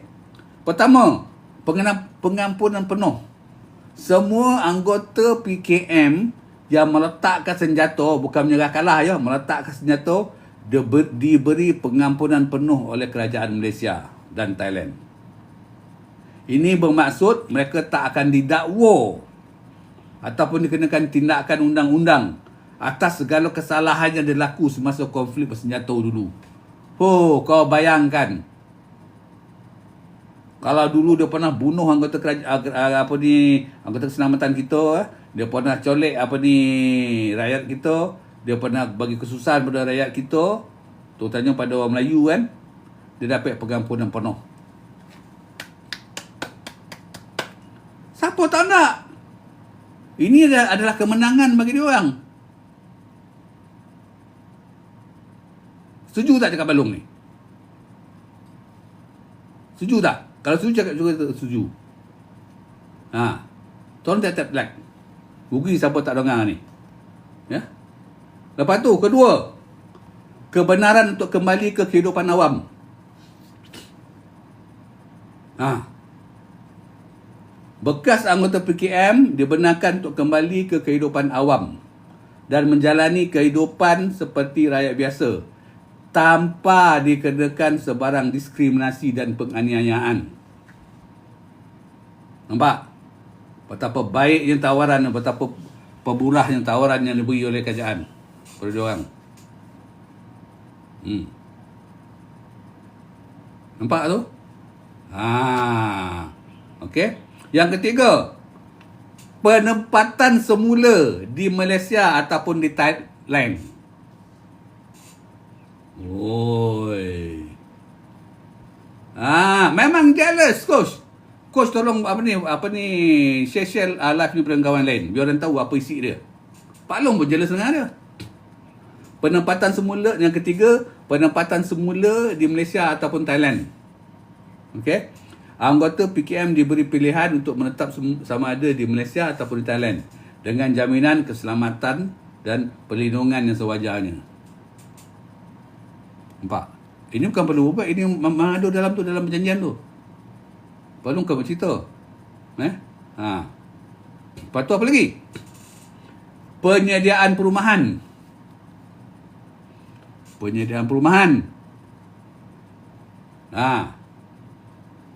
Pertama, pengampunan penuh. Semua anggota PKM yang meletakkan senjata, bukan menyerah kalah ya, meletakkan senjata, diberi pengampunan penuh oleh kerajaan Malaysia dan Thailand. Ini bermaksud mereka tak akan didakwa ataupun dikenakan tindakan undang-undang atas segala kesalahan yang berlaku semasa konflik bersenjata dulu. Kau bayangkan, kalau dulu dia pernah bunuh anggota anggota keselamatan kita, dia pernah colek rakyat kita, dia pernah bagi kesusahan pada rakyat kita, terutamanya pada orang Melayu kan, dia dapat pengampunan penuh. Siapa tak nak? Ini adalah kemenangan bagi dia orang. Setuju tak cakap Balong ni? Setuju tak? Kalau setuju cakap juga setuju. Tolong tap like. Rugi siapa tak dengar ni. Ya. Lepas tu, kedua, kebenaran untuk kembali ke kehidupan awam. Bekas anggota PKM dibenarkan untuk kembali ke kehidupan awam dan menjalani kehidupan seperti rakyat biasa tanpa dikenakan sebarang diskriminasi dan penganiayaan. Nampak? Betapa baiknya tawaran, betapa pemurahnya tawaran yang diberi oleh kerajaan kepada diorang. Nampak tu? Okey. Yang ketiga, penempatan semula di Malaysia ataupun di Thailand. Memang jealous, Coach. Coach tolong share live ni pada kawan lain, biar orang tahu apa isi dia. Pak Long pun jealous dengan dia. Penempatan semula, yang ketiga, penempatan semula di Malaysia ataupun Thailand. Okey. Anggota PKM diberi pilihan untuk menetap sama ada di Malaysia ataupun di Thailand dengan jaminan keselamatan dan perlindungan yang sewajarnya. Nampak? Ini bukan perlu ubah, ini memang ada dalam tu, dalam perjanjian tu. Perlu kau bercerita. Lepas tu apa lagi? Penyediaan perumahan. Penyediaan perumahan.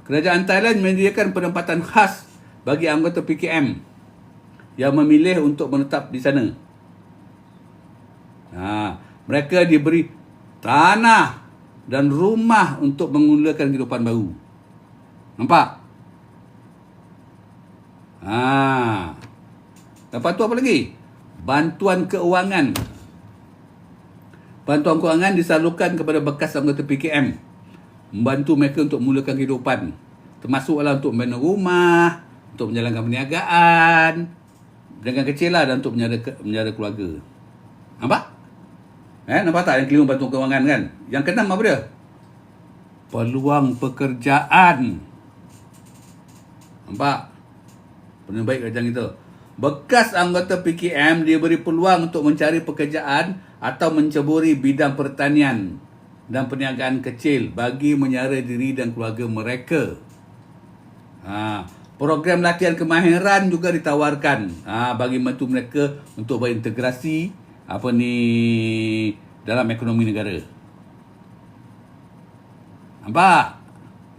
Kerajaan Thailand menyediakan penempatan khas bagi anggota PKM yang memilih untuk menetap di sana. Mereka diberi tanah dan rumah untuk memulakan kehidupan baru. Nampak? Lepas tu apa lagi? Bantuan keuangan. Bantuan keuangan disalurkan kepada bekas anggota PKM, membantu mereka untuk memulakan kehidupan, termasuklah untuk membina rumah, untuk menjalankan perniagaan, dengan kecil lah, dan untuk menjara keluarga. Nampak? Nampak tak yang kelima bantuan keuangan kan? Yang keenam apa dia? Peluang pekerjaan. Nampak? Benda baik kerajaan kita. Bekas anggota PKM diberi peluang untuk mencari pekerjaan atau menceburi bidang pertanian dan perniagaan kecil bagi menyara diri dan keluarga mereka. Program latihan kemahiran juga ditawarkan bagi membantu mereka untuk berintegrasi dalam ekonomi negara. Nampak?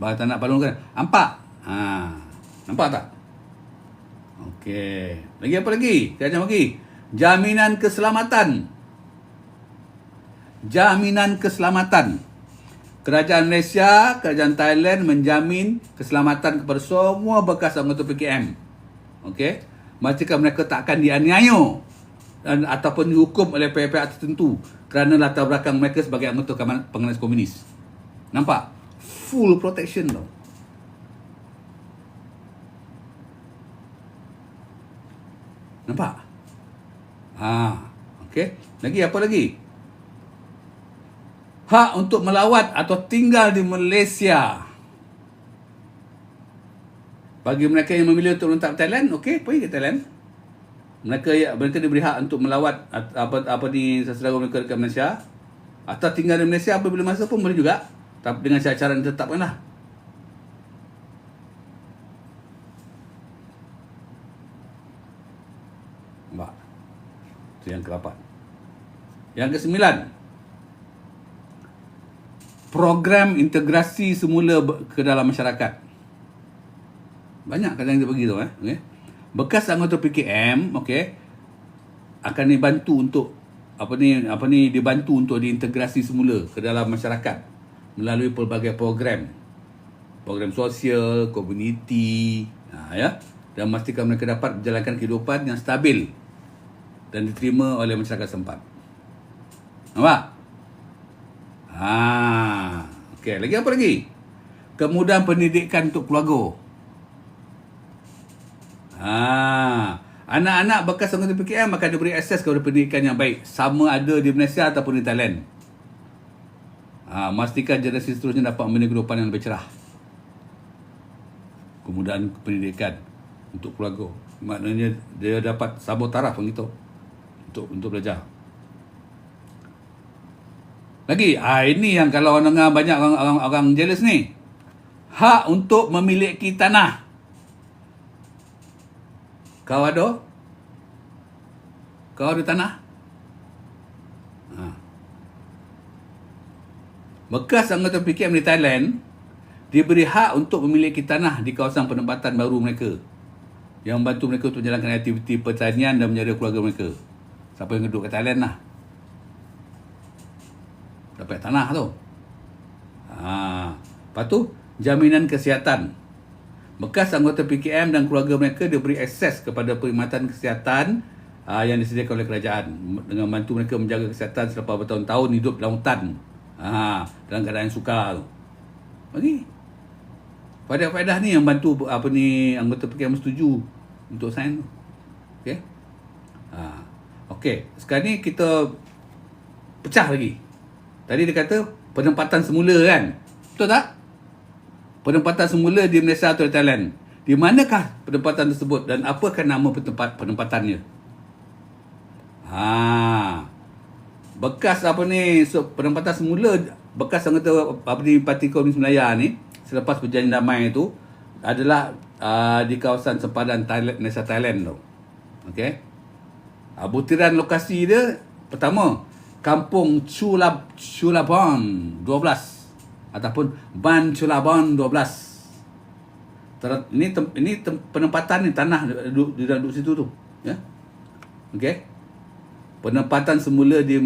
Bahagian nak palungkan. Nampak? Nampak tak? Okey. Lagi apa lagi? Kita bagi. Jaminan keselamatan. Jaminan keselamatan. Kerajaan Malaysia, kerajaan Thailand menjamin keselamatan kepada semua bekas anggota PKM. Okey. Maksudkan mereka tak akan dianiaya ataupun dihukum oleh pihak-pihak tertentu kerana latar belakang mereka sebagai anggota penganas komunis. Nampak? Full protection tau. Nampak? Okey. Lagi apa lagi? Hak untuk melawat atau tinggal di Malaysia. Bagi mereka yang memilih untuk menetap Thailand, okey, pergi ke Thailand. Mereka diberi hak untuk melawat saudara mereka dekat Malaysia, atau tinggal di Malaysia apabila masa pun boleh juga, tapi dengan syarat-syarat yang ditetapkan lah. Nampak? Itu yang ke-8. Yang ke-9, program integrasi semula ke dalam masyarakat. Banyak kata yang dia bagi tu. Okay. Bekas anggota PKM, okey, akan dibantu untuk dibantu untuk diintegrasi semula ke dalam masyarakat melalui pelbagai program sosial, komuniti, dan memastikan mereka dapat menjalankan kehidupan yang stabil dan diterima oleh masyarakat setempat. Nampak? Okey, lagi apa lagi? Kemudahan pendidikan untuk keluarga. Anak-anak bekas anggota PKM akan diberi akses kepada pendidikan yang baik, sama ada di Malaysia ataupun di Thailand. Memastikan generasi seterusnya dapat membina kehidupan yang lebih cerah. Kemudahan pendidikan untuk keluarga, maknanya dia dapat sabur taraf gitu untuk belajar. Lagi, ini yang kalau orang dengar banyak orang jealous ni. Hak untuk memiliki tanah. Kau ada? Kau ada tanah? Bekas anggota PKM di Thailand diberi hak untuk memiliki tanah di kawasan penempatan baru mereka, yang membantu mereka untuk menjalankan aktiviti pertanian dan menjaga keluarga mereka. Siapa yang duduk kat Thailand lah, dapat tanah tu. Lepas tu, jaminan kesihatan. Bekas anggota PKM dan keluarga mereka diberi akses kepada perkhidmatan kesihatan yang disediakan oleh kerajaan, dengan membantu mereka menjaga kesihatan selepas bertahun-tahun hidup dalam hutan dalam keadaan sukar tu. Bagi faedah-faedah ni yang bantu anggota PKM setuju untuk sign tu. Okey. Okey, sekarang ni kita pecah lagi. Tadi dia kata penempatan semula kan? Betul tak? Penempatan semula di Malaysia atau di Thailand. Di manakah penempatan tersebut dan apakah nama penempatannya? Bekas penempatan semula bekas anggota Parti Komunis Melayu ni selepas perjanjian damai itu adalah di kawasan sempadan Thailand, Malaysia Thailand tu. Okey. Butiran lokasi dia pertama Kampung Chulabon 12 ataupun Ban Chulabon 12. Ini penempatan ni tanah duduk situ tu, ya. Okey. Penempatan semula di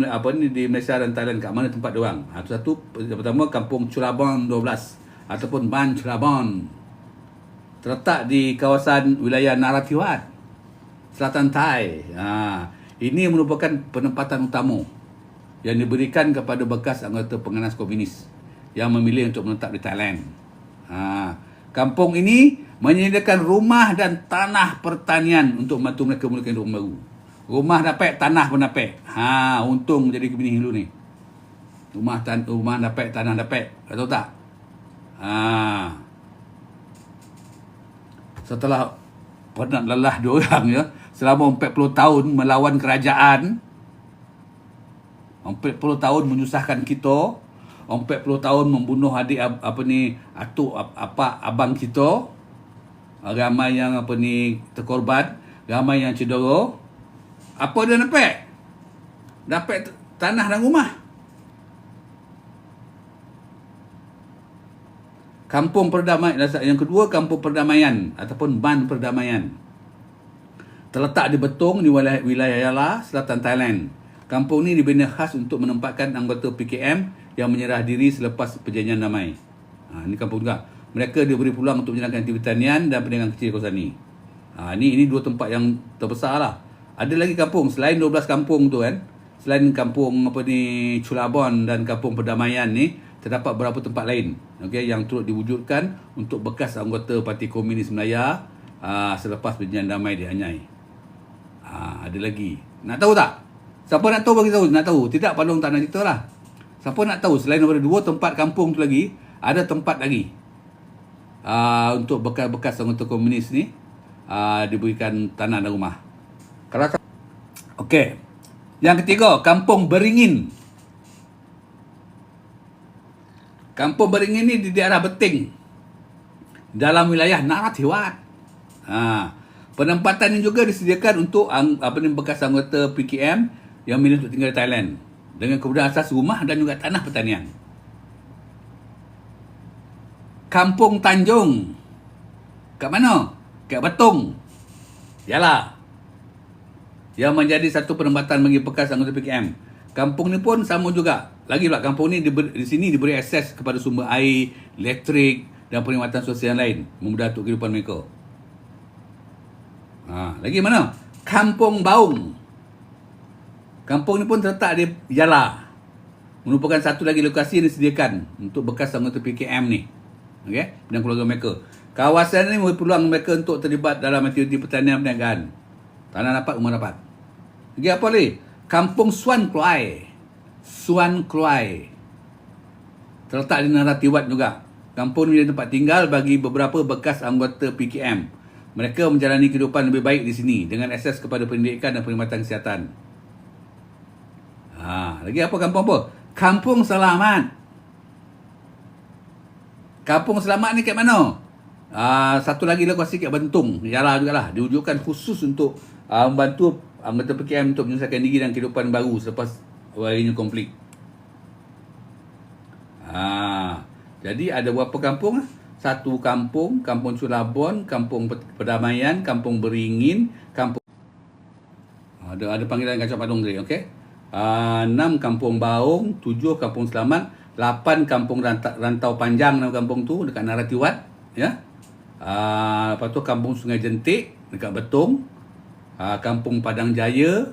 Malaysia dan Thailand kat mana tempat dia orang. Satu pertama Kampung Chulabon 12 ataupun Ban Chulabon. Terletak di kawasan wilayah Narathiwat, Selatan Thai. Ini merupakan penempatan utama yang diberikan kepada bekas anggota penganas komunis yang memilih untuk menetap di Thailand. Kampung ini menyediakan rumah dan tanah pertanian untuk membantu mereka mulakan hidup baru. Rumah dapat, tanah pun dapat. Untung jadi kebini dulu ni. Rumah dapat, tanah dapat. Tahu tak? Setelah penat lelah diorang ya, selama 40 tahun melawan kerajaan, 40 tahun menyusahkan kita, 40 tahun membunuh adik abang kita, ramai yang terkorban, ramai yang cedera. Apa dia dapat? Dapat tanah dan rumah. Kampung Perdamaian, yang kedua Kampung Perdamaian ataupun Ban Perdamaian. Terletak di Betong di wilayah Yala, selatan Thailand. Kampung ini dibina khas untuk menempatkan anggota PKM yang menyerah diri selepas perjanjian damai. Ini kampung juga. Mereka diberi peluang untuk menjalankan aktiviti pertanian dan perniagaan kecil di kawasan ini. Ini dua tempat yang terbesar lah. Ada lagi kampung selain 12 kampung tu kan. Selain kampung Chulabon dan Kampung Perdamaian ni, terdapat beberapa tempat lain, okey, yang turut diwujudkan untuk bekas anggota Parti Komunis Melayu selepas perjanjian damai di Anyai. Ada lagi. Nak tahu tak? Siapa nak tahu bagi tahu? Nak tahu? Tidak, Palung tak nak cerita lah. Siapa nak tahu selain daripada 2 tempat kampung tu lagi, ada tempat lagi untuk bekas-bekas anggota komunis ni diberikan tanah dan rumah. Kalau okey. Yang ketiga, Kampung Beringin. Kampung Beringin ni di daerah Beting, dalam wilayah Narathiwat. Penempatan ini juga disediakan untuk bekas anggota PKM yang memilih untuk tinggal di Thailand dengan kemudahan asas rumah dan juga tanah pertanian. Kampung Tanjung. Kat mana? Kat Betong. Yalah. Yang menjadi satu penempatan bagi bekas anggota PKM. Kampung ni pun sama juga. Lagi pula kampung ni di sini diberi akses kepada sumber air, elektrik dan perkhidmatan sosial lain, memudahkan untuk kehidupan mereka. Lagi mana? Kampung Baung. Kampung ni pun terletak di Yala. Merupakan satu lagi lokasi yang disediakan untuk bekas anggota PKM ni. Okey, dan keluarga mereka. Kawasan ni memberi peluang mereka untuk terlibat dalam aktiviti pertanian dan perniagaan. Tanah dapat, rumah dapat. Lagi apa lagi? Kampung Suan Kluai. Suan Kluai. Terletak di Narathiwat juga. Kampung ini tempat tinggal bagi beberapa bekas anggota PKM. Mereka menjalani kehidupan lebih baik di sini dengan akses kepada pendidikan dan perkhidmatan kesihatan. Lagi apa kampung apa? Kampung Selamat. Kampung Selamat ni kat mana? Satu lagi lokasi kat Bentong, Yala jugalah. Diwujudkan khusus untuk membantu anggota PKM untuk menyelesaikan diri dan kehidupan baru selepas warinya konflik. Jadi ada berapa kampung? Satu kampung, Kampung Chulabon, Kampung Perdamaian, Kampung Beringin, Kampung ada panggilan Kacang Padong tadi, okey. 6 Kampung Baung, 7 Kampung Selamat, 8 Kampung Rantau Panjang, nama kampung tu dekat Narathiwat, ya. Lepas tu Kampung Sungai Jentik dekat Betong, Kampung Padang Jaya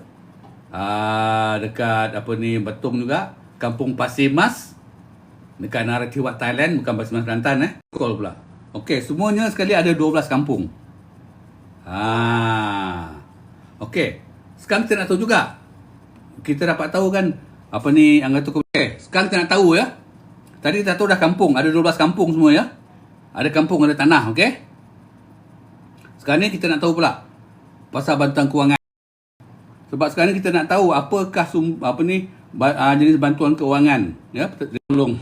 dekat Betong juga, Kampung Pasir Mas dekat Narathiwat Thailand, bukan Pasir Mas Kelantan Kol pula. Okey, semuanya sekali ada 12 kampung. Okey. Sekarang kita nak tahu juga. Kita dapat tahu kan anggota komunis. Sekarang kita nak tahu ya. Tadi kita tahu dah kampung, ada 12 kampung semua ya. Ada kampung, ada tanah, okey? Sekarang ni kita nak tahu pula pasal bantuan kewangan. Sebab sekarang kita nak tahu apakah jenis bantuan keuangan, ya, tolong.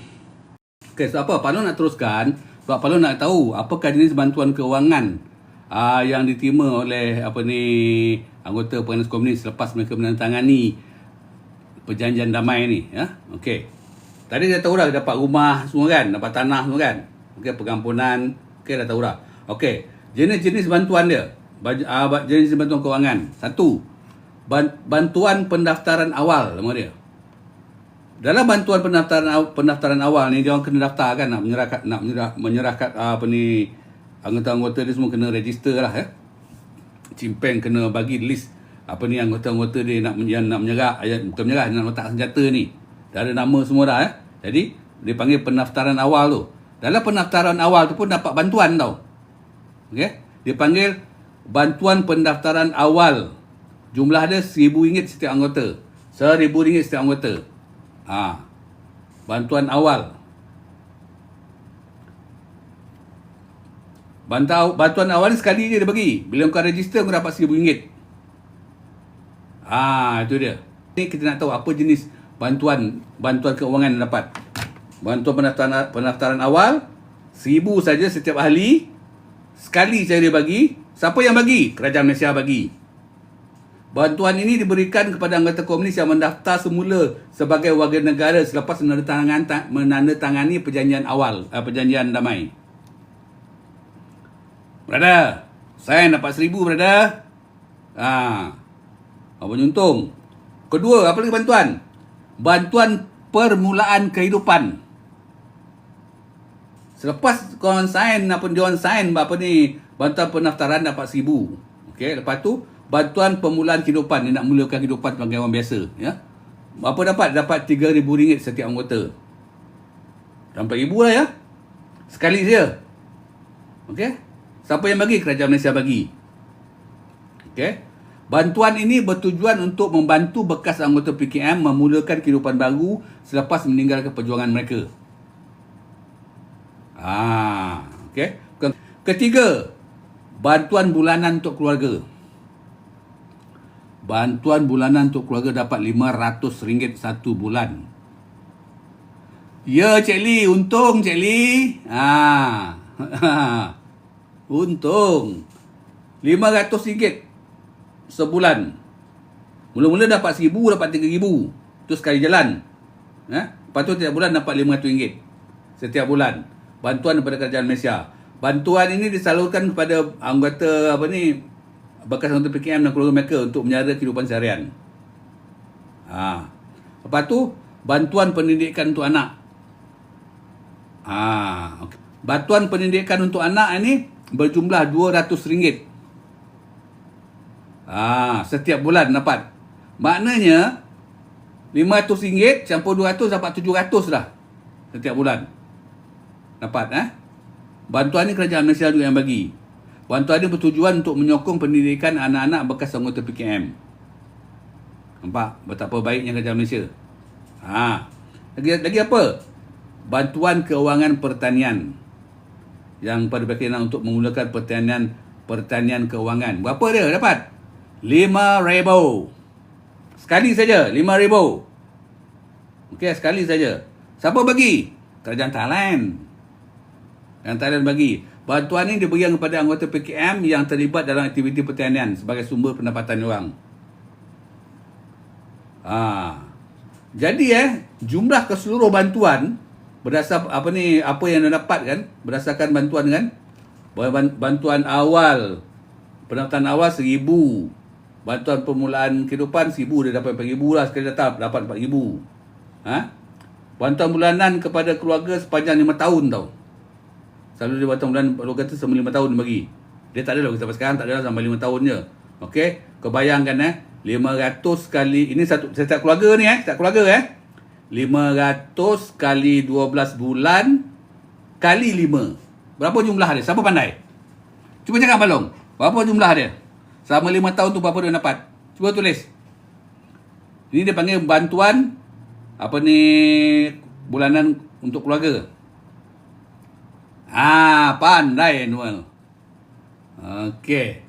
Okey, sebab apa? Pak Long nak teruskan sebab Pak Long nak tahu apakah jenis bantuan keuangan yang diterima oleh anggota Penganas Komunis selepas mereka menandatangani perjanjian damai ni, ya. Okey. Tadi dah tahu dah dapat rumah semua kan, dapat tanah semua kan. Okey, pengampunan, okey, dah tahu dah. Okey, jenis-jenis bantuan dia. Jenis bantuan keuangan. Satu, bantuan pendaftaran awal nama dia. Dalam bantuan pendaftaran awal ni dia orang kena daftar kan, nak menyerahkan anggota-anggota dia semua kena register lah, ya. Cimpeng kena bagi list anggota-anggota dia nak menyerah, bukan menyerah, nak letak senjata ni. Dah ada nama semua dah, ya. Jadi dia panggil pendaftaran awal tu. Dalam pendaftaran awal tu pun dapat bantuan tau. Okey, dia panggil bantuan pendaftaran awal. Jumlah dia RM1,000 setiap anggota. RM1,000 setiap anggota. Bantuan awal. Bantuan awal ni sekali je dia bagi. Bila kau register kau dapat RM1,000. Itu dia. Ni kita nak tahu apa jenis bantuan keuangan yang dapat. Bantuan pendaftaran awal RM1,000 saja setiap ahli. Sekali saja dia bagi. Siapa yang bagi? Kerajaan Malaysia bagi. Bantuan ini diberikan kepada anggota komunis yang mendaftar semula sebagai warga negara selepas menandatangani perjanjian perjanjian damai. Brother, saya dapat RM1,000, brother. Apa untung? Kedua, apa lagi bantuan? Bantuan permulaan kehidupan. Selepas korang sign, bantuan pendaftaran dapat RM1,000. Okey, lepas tu bantuan permulaan kehidupan, dia nak mulakan kehidupan sebagai orang biasa, ya. Apa dapat? Dapat RM3,000 setiap anggota. RM4,000 lah, ya. Sekali saja. Okey. Siapa yang bagi? Kerajaan Malaysia bagi. Okey. Bantuan ini bertujuan untuk membantu bekas anggota PKM memulakan kehidupan baru selepas meninggalkan perjuangan mereka. Okey. Ketiga, bantuan bulanan untuk keluarga. Bantuan bulanan untuk keluarga dapat RM500 satu bulan. Ya, Cik Lee, untung Cik Lee. Untung. RM500 sebulan. Mula-mula dapat RM1,000, dapat RM3,000. Itu sekali jalan. Lepas tu setiap bulan dapat RM500 setiap bulan. Bantuan daripada kerajaan Malaysia. Bantuan ini disalurkan kepada anggota bekas anggota PKM dan keluarga mereka untuk menyara kehidupan seharian. Lepas tu bantuan pendidikan untuk anak. Okay. Bantuan pendidikan untuk anak ini berjumlah RM200. Setiap bulan dapat. Maknanya RM500 campur 200 dapat RM700 dah setiap bulan. Dapat, Bantuan ni kerajaan Malaysia juga yang bagi. Bantuan ini bertujuan untuk menyokong pendidikan anak-anak bekas anggota PKM. Nampak betapa baiknya kerajaan Malaysia. Lagi apa? Bantuan keuangan pertanian. Yang pada berkenaan untuk menggunakan pertanian keuangan. Berapa dia dapat? RM5,000. Sekali saja, RM5,000. Okey, sekali saja. Siapa bagi? Kerajaan Thailand. Yang Thailand bagi. Bantuan ini diberikan kepada anggota PKM yang terlibat dalam aktiviti pertanian sebagai sumber pendapatan orang. Jadi jumlah keseluruh bantuan berdasar apa yang anda dapat kan, berdasarkan bantuan kan. Bantuan awal, pendapatan awal RM1,000. Bantuan permulaan kehidupan RM1,000, dia dapat RM4,000 lah sekali datang, dapat RM4,000. Bantuan bulanan kepada keluarga sepanjang 5 tahun tau. Selalu dia bantuan bulanan keluarga tu selama 5 tahun dia bagi. Dia tak ada lah sampai sekarang, tak ada lah sampai 5 tahun je. Okey, kau bayangkan 500 kali, ini setiap keluarga ni setiap keluarga 500 kali 12 bulan kali 5. Berapa jumlah dia? Siapa pandai? Cuba cakap Balong. Berapa jumlah dia? Selama 5 tahun tu berapa dia dapat? Cuba tulis. Ini dia panggil bantuan bulanan untuk keluarga. Pandai Noel. Okey.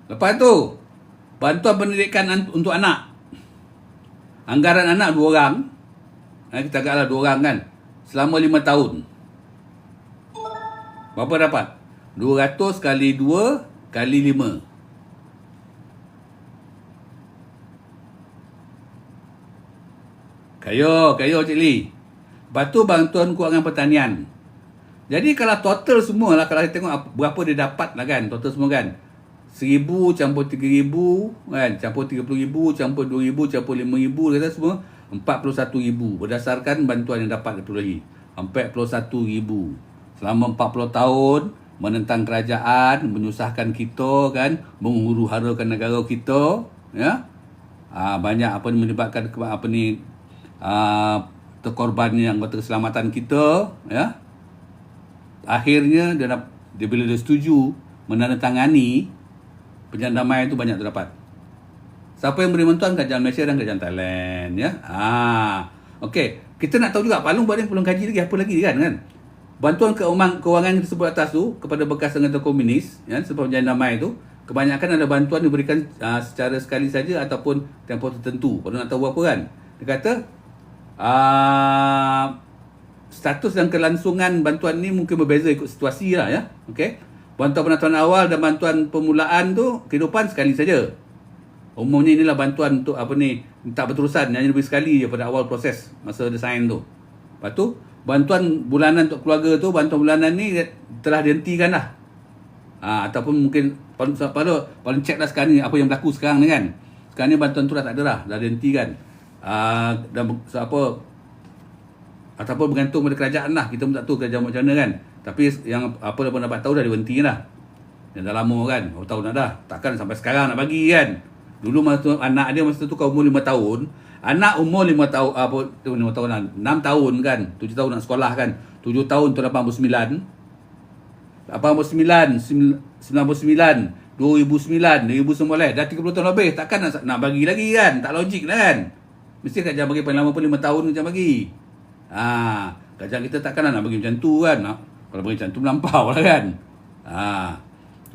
Lepas tu bantuan pendidikan untuk anak. Anggaran anak 2 orang. Kita agaklah 2 orang kan. Selama 5 tahun. Berapa dapat? 200 kali 2 kali 5. Kayo Cik Lee. Lepas tu bantuan kewangan pertanian. Jadi kalau total semua lah, kalau kita tengok berapa dia dapat lah kan, total semua kan. 1,000 campur 3,000 kan, campur 30,000, campur 2,000, campur 5,000, kata semua 41,000 berdasarkan bantuan yang dapat diperolehi. 41,000 selama 40 tahun menentang kerajaan, menyusahkan kita kan, menghuru-harakan negara kita, ya. Banyak apa ni melibatkan terkorbannya anggota keselamatan kita, ya. Akhirnya dia bila dia setuju menandatangani perjanjian damai itu, banyak terdapat. Siapa yang beri bantuan? Kerajaan Malaysia dan kerajaan Thailand, ya. Okey, kita nak tahu juga Palung buat ni belum kaji lagi apa lagi kan. Bantuan kewangan yang disebut atas tu kepada bekas anggota komunis, ya, sebab perjanjian damai itu kebanyakan ada bantuan diberikan secara sekali saja ataupun tempoh tertentu. Kalau nak tahu apa kan? Dia kata status dan kelangsungan bantuan ni mungkin berbeza ikut situasi lah, ya. Okey. Bantuan penentuan awal dan bantuan permulaan tu kehidupan sekali saja. Umumnya inilah bantuan untuk tak berterusan, hanya lebih sekali je pada awal proses masa dia sign tu. Lepas tu bantuan bulanan untuk keluarga tu, bantuan bulanan ni telah dihentikan lah. Ataupun mungkin paling check lah sekarang ni apa yang berlaku sekarang ni kan. Sekarang ni bantuan tu dah tak ada dah dihentikan. Dan ataupun bergantung pada kerajaan lah. Kita pun tak tahu kerajaan macam mana kan. Tapi yang apa dah dapat tahu dah dihenti dah. Yang dah lama kan, berapa tahun dah. Takkan sampai sekarang nak bagi kan. Dulu masa anak dia masa tu kau umur 5 tahun. Anak umur 5 tahun, 5 tahun lah, 6 tahun kan. 7 tahun nak sekolah kan. 7 tahun tu 89. 89, 99, 2009, 2019. Dah 30 tahun lebih. Takkan nak bagi lagi kan. Tak logik lah kan. Mesti kerajaan bagi paling lama pun 5 tahun macam bagi. Kerajaan kita takkan nak bagi macam tu kan. Kalau bagi macam tu melampau lah kan.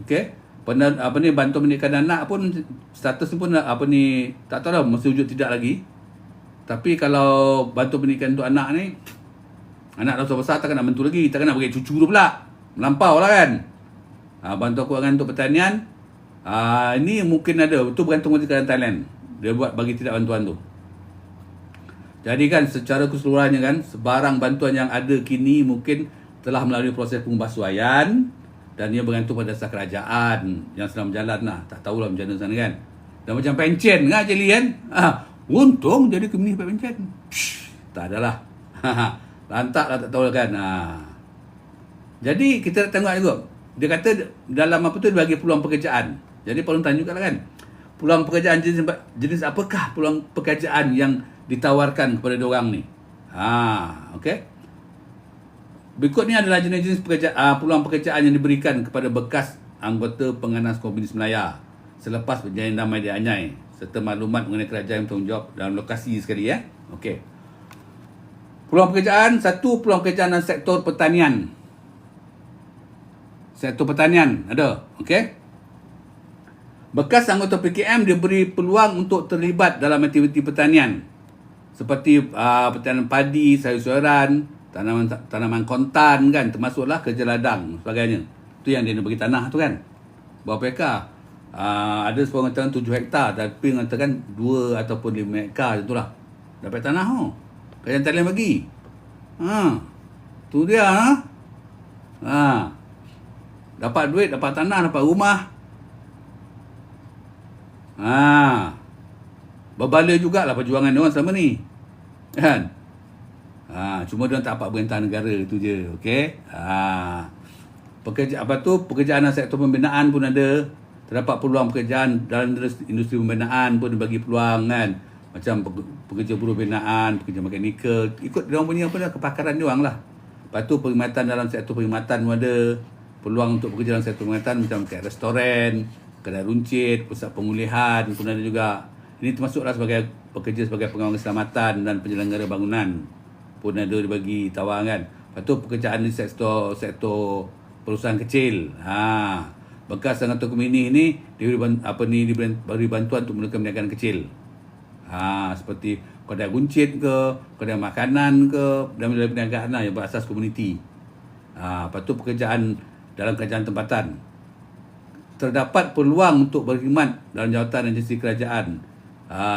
Okey. Bantuan pendidikan anak pun status pun tak tahu lah masih wujud tidak lagi. Tapi kalau bantuan pendidikan untuk anak ni, anak dah besar takkan nak bantu lagi, takkan nak bagi cucu tu pula. Melampau lah kan. Bantuan kewangan untuk pertanian, ini mungkin ada, itu bergantung pada kerajaan Thailand. Dia buat bagi tidak bantuan tu. Jadi kan secara keseluruhannya kan, sebarang bantuan yang ada kini mungkin telah melalui proses pembasuhan dan ia bergantung pada dasar kerajaan yang sedang berjalan lah. Tak tahulah macam mana sana kan. Dan macam pencen kan Cik Lee kan. Untung jadi Kementerian pencen. Tak adalah. Lantak lah tak tahu kan. Jadi kita tengok juga. Dia kata dalam apa tu dia bagi peluang pekerjaan. Jadi perlu tanya juga lah kan. Peluang pekerjaan jenis apakah peluang pekerjaan yang ditawarkan kepada diorang ni. Okey. Berikut ni adalah jenis-jenis peluang pekerjaan yang diberikan kepada bekas anggota penganas Komunis Melaya selepas perjanjian damai di Anyai, serta maklumat mengenai kerajaan yang bertanggungjawab dalam lokasi sekali ya. Okey. Peluang pekerjaan, satu, peluang pekerjaan dalam sektor pertanian. Sektor pertanian ada, okey. Bekas anggota PKM diberi peluang untuk terlibat dalam aktiviti pertanian seperti pertanian padi, sayur-sayuran, tanaman kontan kan, termasuklah kerja ladang sebagainya. Tu yang dia nak bagi tanah tu kan. Berapa hektar? Ada seorang mengatakan 7 hektar, tapi mengatakan 2 ataupun 5 hektar itulah. Dapat tanah tu. Kerajaan Thailand bagi. Tu dia dapat duit, dapat tanah, dapat rumah. Berbaloi jugalah perjuangan dia orang selama ni. Kan? Cuma dia tak dapat perintah negara itu je. Okey. Pekerjaan dalam sektor pembinaan pun ada. Terdapat peluang pekerjaan dalam industri pembinaan pun dibagi peluang kan. Macam pekerja buruh binaan, pekerja mekanikal, ikut dia orang punya kepakaran dia orang lah. Lepas tu perkhidmatan dalam sektor perkhidmatan pun ada. Peluang untuk bekerja dalam sektor perkhidmatan macam kat restoran, kedai runcit, pusat pemulihan pun ada juga. Ini termasuklah sebagai pekerja sebagai pengawal keselamatan dan penyelenggara bangunan pun ada dibagi tawaran kan. Lepas tu pekerjaan di sektor perusahaan kecil. bekas anggota komuni ni diberi bantuan untuk melakukan perniagaan kecil. Seperti kedai buncit ke, kedai makanan ke, dan perniagaan lah yang berasas komuniti. Lepas tu dalam kerajaan tempatan. Terdapat peluang untuk berkhidmat dalam jawatan agensi kerajaan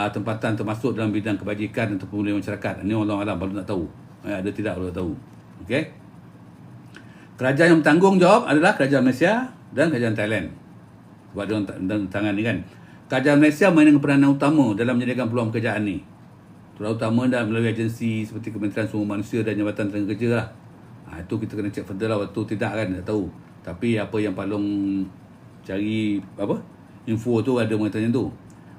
tempatan termasuk dalam bidang kebajikan atau pemulihan masyarakat. Ini Allah Alam baru nak tahu. Ada tidak baru nak tahu. Okey. Kerajaan yang bertanggungjawab adalah kerajaan Malaysia dan kerajaan Thailand. Sebab dia tangan ni kan. Kerajaan Malaysia mainkan peranan utama dalam menyediakan peluang pekerjaan ni. Terutama melalui agensi seperti Kementerian Sumber Manusia dan Jabatan Tenaga Kerja lah. Itu kita kena cek further lah, waktu tidak kan, tak tahu. Tapi apa yang Pak Long cari info tu ada mengatakan tu.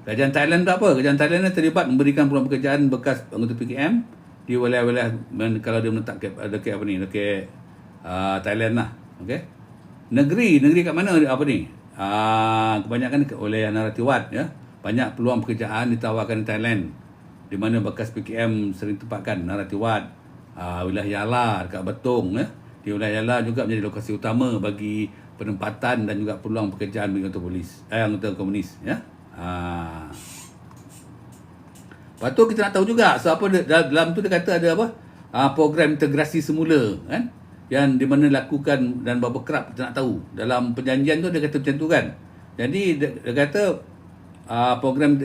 Kerajaan Thailand tak apa. Kerajaan Thailand ni terlibat memberikan peluang pekerjaan bekas anggota PKM di wilayah-wilayah kalau dia menetap dekat Thailand lah. Okey. Negeri kat mana kebanyakan oleh Narathiwat ya. Banyak peluang pekerjaan ditawarkan di Thailand di mana bekas PKM sering tempatkan Narathiwat, wilayah Yala dekat Betong ya. Di wilayah Yala juga menjadi lokasi utama bagi penempatan dan juga peluang pekerjaan bagi anggota komunis ya. Lepas tu kita nak tahu juga siapa dalam tu dia kata ada program integrasi semula kan, yang di mana lakukan dan berapa kerap kita nak tahu. Dalam perjanjian tu dia kata macam tu kan. Jadi dia kata program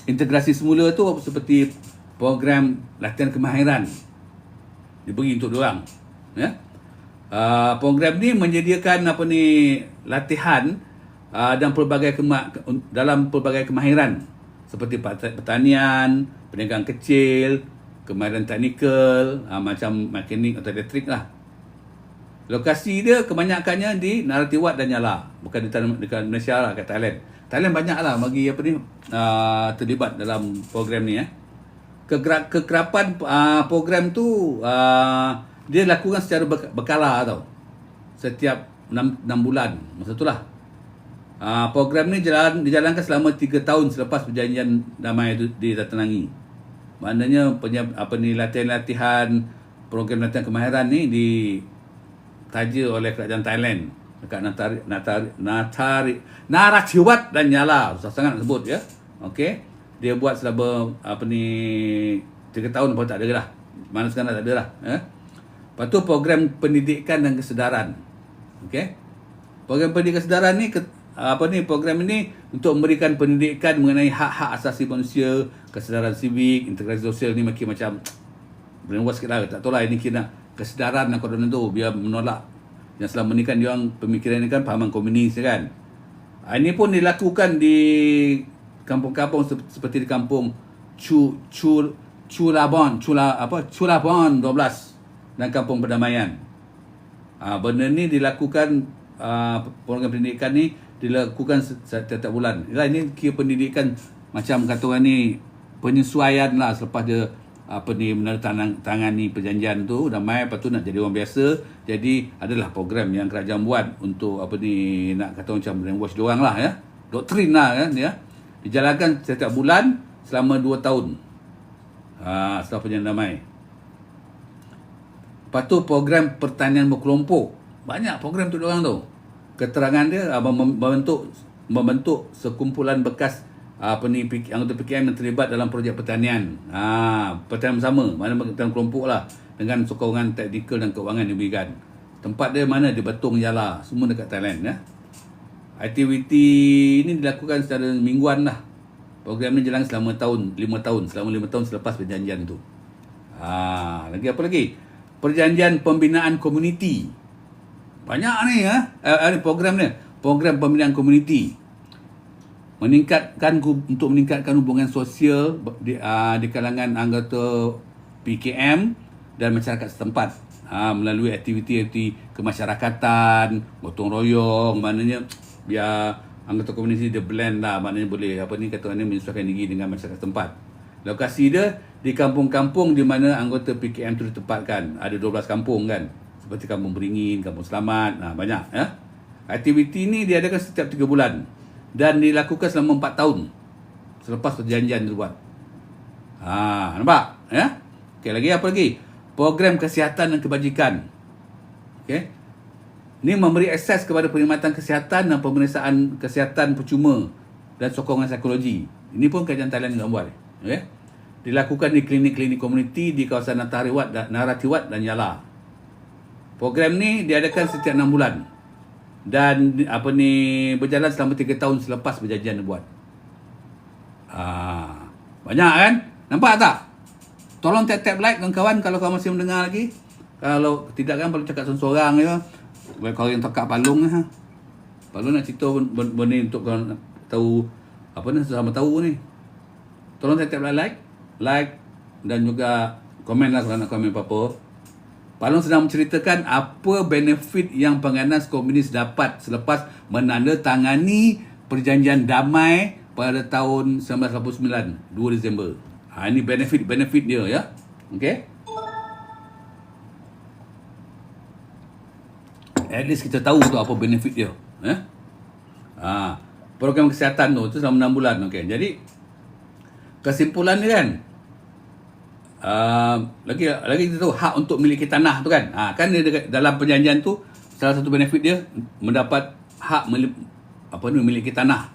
integrasi semula tu seperti program latihan kemahiran diberi untuk diorang ya. Program ni menyediakan latihan dan dalam pelbagai kemahiran seperti pertanian, perniagaan kecil, kemahiran teknikal, macam mekanik atau elektrik lah. Lokasi dia kebanyakannya di Narathiwat dan Yala, bukan di Malaysia lah, kat Thailand. Thailand banyak lah bagi terlibat dalam program ni ya. Kekerapan program tu dia lakukan secara berkala tau. Setiap 6 bulan. Masa itulah. Program ni dijalankan selama 3 tahun selepas perjanjian damai itu ditandatangani. Maknanya latihan program latihan kemahiran ni ditaja oleh kerajaan Thailand dekat Narathiwat dan Yala. Susah sangat nak sebut ya. Okey. Dia buat selama 3 tahun pun tak ada lah. Mana sekarang tak ada lah ya. Lepas tu program pendidikan dan kesedaran. Okey. Program pendidikan kesedaran ni program ini untuk memberikan pendidikan mengenai hak-hak asasi manusia, kesedaran sivik, integrasi sosial ni macam brainwash sikit lah. Tak tahu lah ini kira kesedaran dan kodonan tu biar menolak. Yang selama ni kan dia orang pemikiran ni kan pahaman komunis kan. Ini pun dilakukan di kampung-kampung seperti di kampung Chulabon 12 dan kampung Perdamaian. Benda ni dilakukan program pendidikan ni dilakukan setiap bulan. Ini kira pendidikan macam kata orang ni penyesuaian lah selepas dia menandatangani perjanjian tu damai, lepas tu nak jadi orang biasa. Jadi adalah program yang kerajaan buat untuk nak kata macam brainwash diorang lah ya. Doktrin lah kan ya. Dijalankan setiap bulan selama 2 tahun. Setelah perjanjian damai. Lepas tu program pertanian berkelompok. Banyak program tu diorang tu. Keterangan dia membentuk sekumpulan bekas anggota PKM yang terlibat dalam projek pertanian. Pertanian bersama, mana pertanian kelompok lah, dengan sokongan teknikal dan keuangan diberikan. Tempat dia mana? Di Betong, Yala, semua dekat Thailand ya. Aktiviti ini dilakukan secara mingguan lah. Program ni jalan selama 5 tahun selepas perjanjian tu. Lagi apa lagi? Perjanjian pembinaan komuniti. Banyak ni program ni. Program pembinaan komuniti. Untuk meningkatkan hubungan sosial di kalangan anggota PKM dan masyarakat setempat. Melalui aktiviti kemasyarakatan, gotong royong, maknanya biar anggota komuniti dia blend lah, maknanya boleh menyesuaikan diri dengan masyarakat setempat. Lokasi dia di kampung-kampung di mana anggota PKM tu ditempatkan. Ada 12 kampung kan. Seperti Kampung Beringin, Kampung Selamat, banyak ya. Aktiviti ni diadakan setiap 3 bulan dan dilakukan selama 4 tahun selepas perjanjian dibuat. Nampak ya? Okey, apa lagi? Program kesihatan dan kebajikan. Okey. Ini memberi akses kepada perkhidmatan kesihatan dan pemeriksaan kesihatan percuma dan sokongan psikologi. Ini pun kajian Thailand juga buat. Okay? Dilakukan di klinik-klinik komuniti di kawasan Narathiwat dan Yala. Program ni diadakan setiap 6 bulan. Dan berjalan selama 3 tahun selepas perjanjian dibuat. Banyak kan? Nampak tak? Tolong tap like kawan-kawan kalau kau masih mendengar lagi. Kalau tidak kan perlu cakap seorang-seorang je. Kau yang tekak palung ha. Palung nak cerita benda ni untuk kau tahu sama tahu ni. Tolong tap like dan juga komen lah kalau nak komen apa-apa. Palung sedang menceritakan apa benefit yang pengganas komunis dapat selepas menandatangani perjanjian damai pada tahun 1989, 2 Disember. Ini benefit dia ya. Okey. At least kita tahu tu apa benefit dia. Program kesihatan tu selama 6 bulan. Okey. Jadi kesimpulan ni kan, lagi kita tahu hak untuk miliki tanah tu kan. Kan dia dalam perjanjian tu salah satu benefit dia mendapat hak memiliki tanah.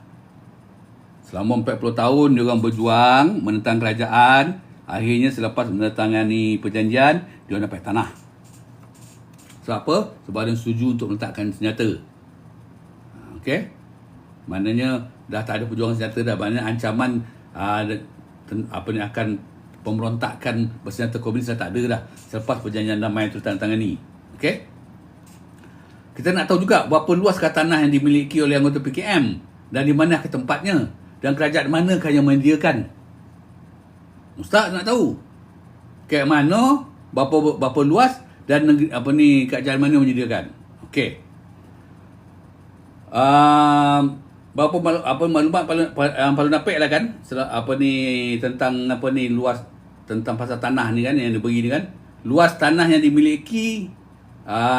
Selama 40 tahun dia orang berjuang menentang kerajaan, akhirnya selepas menandatangani perjanjian dia orang dapat tanah. Sebab apa? Sebab dia setuju untuk meletakkan senjata. Okey. Maknanya dah tak ada perjuangan senjata dah, maknanya ancaman akan pemberontakan bersenjata komunis dah tak ada dah selepas perjanjian damai itu ditandatangani. Okey. Kita nak tahu juga berapa luaskah tanah yang dimiliki oleh anggota PKM dan di mana ke tempatnya dan kerajaan manakah yang menyediakan. Ustaz nak tahu ke mana, berapa luas dan kerajaan mana menyediakan. Okey. Berapa maklumat paling dapat lah kan tentang luas, tentang pasal tanah ni kan yang diberi ni kan. Luas tanah yang dimiliki,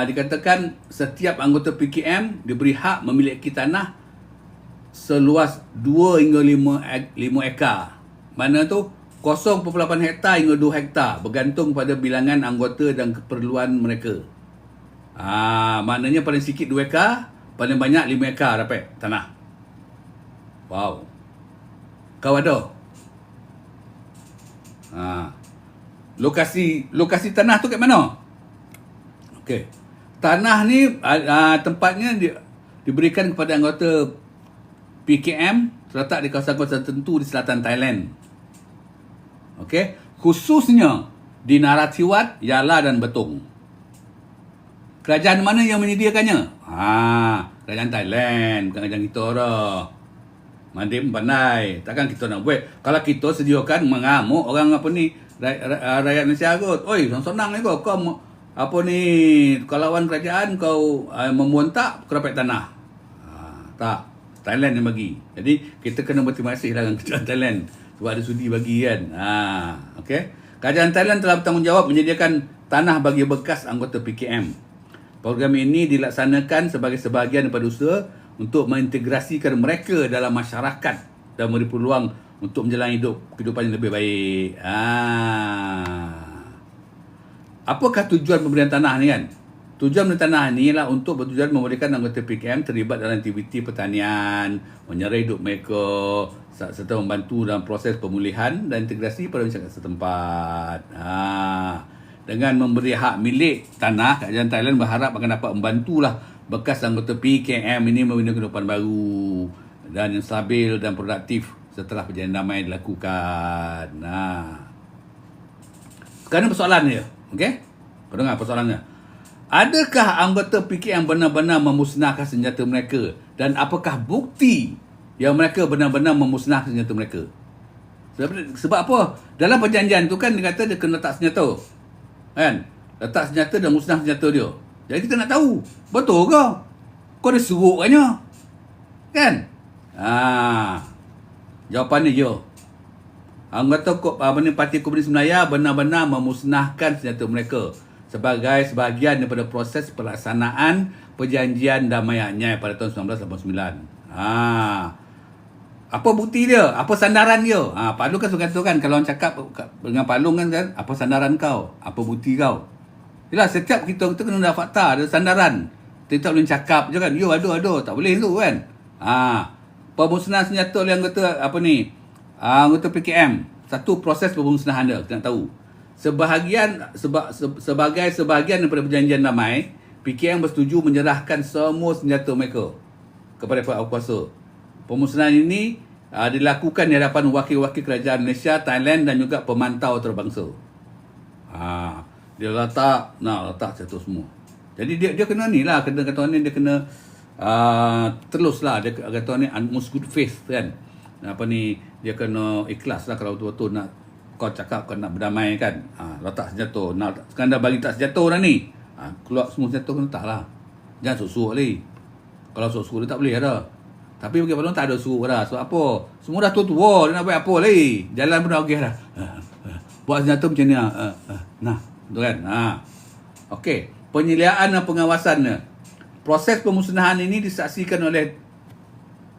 dikatakan setiap anggota PKM diberi hak memiliki tanah seluas 2 hingga 5 ekar. Mana tu 0.8 hektar hingga 2 hektar bergantung pada bilangan anggota dan keperluan mereka. Maknanya paling sikit 2 ekar, paling banyak 5 ekar dapat tanah. Wow. Kau ada? Lokasi tanah tu kat mana? Okey. Tanah ni tempatnya diberikan kepada anggota PKM terletak di kawasan-kawasan tertentu di selatan Thailand. Okey, khususnya di Narathiwat, Yala dan Betong. Kerajaan mana yang menyediakannya? Kerajaan Thailand, bukan kerajaan kita dah. Mandi pandai. Takkan kita nak buat. Kalau kita sediakan mengamuk orang rakyat Malaysia kot. Oi, senang ni kau kau lawan kerajaan, kau memberontak, kau dapat tanah. Tak. Thailand yang bagi. Jadi kita kena berterima kasih lah dengan kerajaan Thailand sebab ada sudi bagi kan. Okey. Kerajaan Thailand telah bertanggungjawab menyediakan tanah bagi bekas anggota PKM. Program ini dilaksanakan sebagai sebahagian daripada usaha untuk mengintegrasikan mereka dalam masyarakat dan memberi peluang untuk menjalani kehidupan yang lebih baik. Apakah tujuan pemberian tanah ni kan? Tujuan pemberian tanah ni ialah untuk bertujuan membolehkan anggota PKM terlibat dalam aktiviti pertanian, menyerah hidup mereka serta membantu dalam proses pemulihan dan integrasi pada masyarakat setempat. Dengan memberi hak milik tanah, kerajaan Thailand berharap akan dapat membantulah bekas anggota PKM ini membina kehidupan baru dan yang stabil dan produktif setelah perjanjian damai dilakukan. Sekarang persoalan dia. Okey? Kau dengar persoalannya. Adakah anggota PKM benar-benar memusnahkan senjata mereka? Dan apakah bukti yang mereka benar-benar memusnahkan senjata mereka? Sebab apa? Dalam perjanjian tu kan dia kata dia kena letak senjata. Kan? Letak senjata dan musnah senjata dia. Jadi kita nak tahu, betul ke? Kau ada seruk katnya. Kan? Jawapannya ya. Anggota Parti Komunis Melayu benar-benar memusnahkan senjata mereka sebagai sebahagian daripada proses pelaksanaan perjanjian damai Anyai pada tahun 1989. Apa bukti dia? Apa sandaran dia? Palung kan suka kata kan, kalau orang cakap dengan Palung kan, apa sandaran kau? Apa bukti kau? Yalah, setiap kita kena ada fakta, ada sandaran. Dia tak boleh cakap je kan. Yo, aduh. Tak boleh tu kan. Pemusnahan senjata oleh anggota anggota PKM. Satu proses pemusnahan dia, kita nak tahu. Sebagai sebahagian daripada perjanjian damai, PKM bersetuju menyerahkan semua senjata mereka kepada pihak kuasa. Pemusnahan ini dilakukan di hadapan wakil-wakil kerajaan Malaysia, Thailand dan juga pemantau antarabangsa. Dia letak satu semua. Jadi dia kena ni lah, kena kata ni dia kena terus lah, dia kata ni utmost good faith kan. Dia kena ikhlas lah kalau betul-betul nak kau cakap kau nak berdamai kan. Letak senjata, sekarang dah bagi tak senjata orang ni. Keluar semua senjata kena letak lah. Jangan suruh-suruh lagi. Kalau suruh-suruh dia tak boleh dah. Tapi bagi Abang Long tak ada suruh dah. Sebab apa? Semua dah tua-tua, dia nak buat apa lagi? Jalan pun dah okey dah. Buat senjata macam ni nah, betul kan? Okey. Penyeliaan dan pengawasannya. Proses pemusnahan ini disaksikan oleh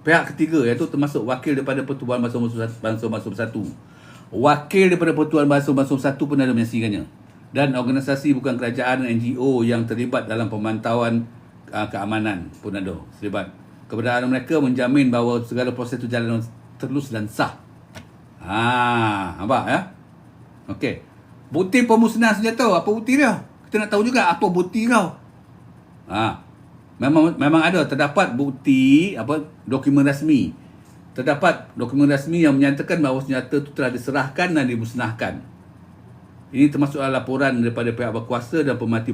pihak ketiga, iaitu termasuk wakil daripada Pertubuhan Bangsa Bersatu. Wakil daripada Pertubuhan Bangsa Bersatu pun ada menyaksikannya. Dan organisasi bukan kerajaan dan NGO yang terlibat dalam pemantauan keamanan pun ada terlibat. Keberadaan mereka menjamin bahawa segala proses itu jalan terus dan sah. Nampak ya? Okey. Bukti pemusnahan senjata, apa bukti dia? Kita nak tahu juga apa bukti kau. Memang ada, terdapat bukti dokumen rasmi. Terdapat dokumen rasmi yang menyatakan bahawa senjata itu telah diserahkan dan dimusnahkan. Ini termasuklah laporan daripada pihak berkuasa dan pemerhati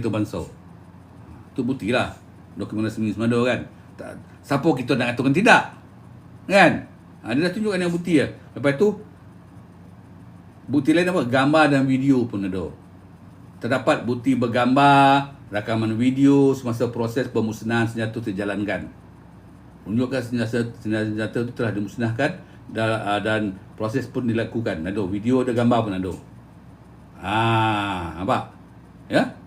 bangsa. Itu buktilah. Dokumen rasmi semua ada kan. Siapa kita nak katakan tidak? Kan? Dia dah tunjukkan yang bukti ya. Lepas tu bukti lain apa? Gambar dan video pun ada. Terdapat bukti bergambar, rakaman video semasa proses pemusnahan senjata terjalankan. Menunjukkan senjata itu telah dimusnahkan dan proses pun dilakukan. Ada video, ada gambar pun ada. Nampak? Ya?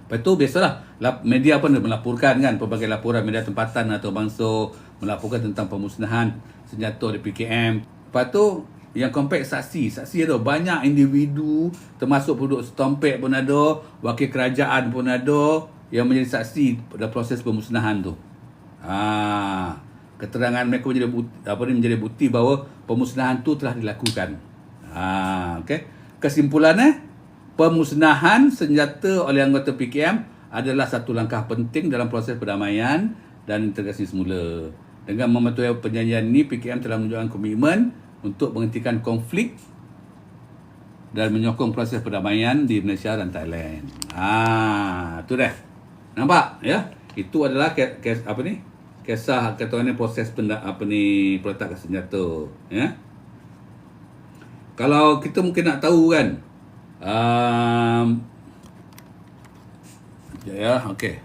Lepas tu biasalah media pun melaporkan kan, pelbagai laporan media tempatan atau bangsa melaporkan tentang pemusnahan senjata di PKM. Lepas tu yang kompleks saksi ada banyak individu, termasuk penduduk setempat pun ada, wakil kerajaan pun ada yang menjadi saksi pada proses pemusnahan tu. Keterangan mereka menjadi bukti bahawa pemusnahan tu telah dilakukan. Okey. Kesimpulannya, pemusnahan senjata oleh anggota PKM adalah satu langkah penting dalam proses perdamaian dan integrasi semula. Dengan mematuhi perjanjian ini, PKM telah menunjukkan komitmen untuk menghentikan konflik dan menyokong proses perdamaian di Malaysia dan Thailand. Itu dah. Nampak ya? Itu adalah kisah proses peletakan senjata, ya. Kalau kita mungkin nak tahu kan, okey.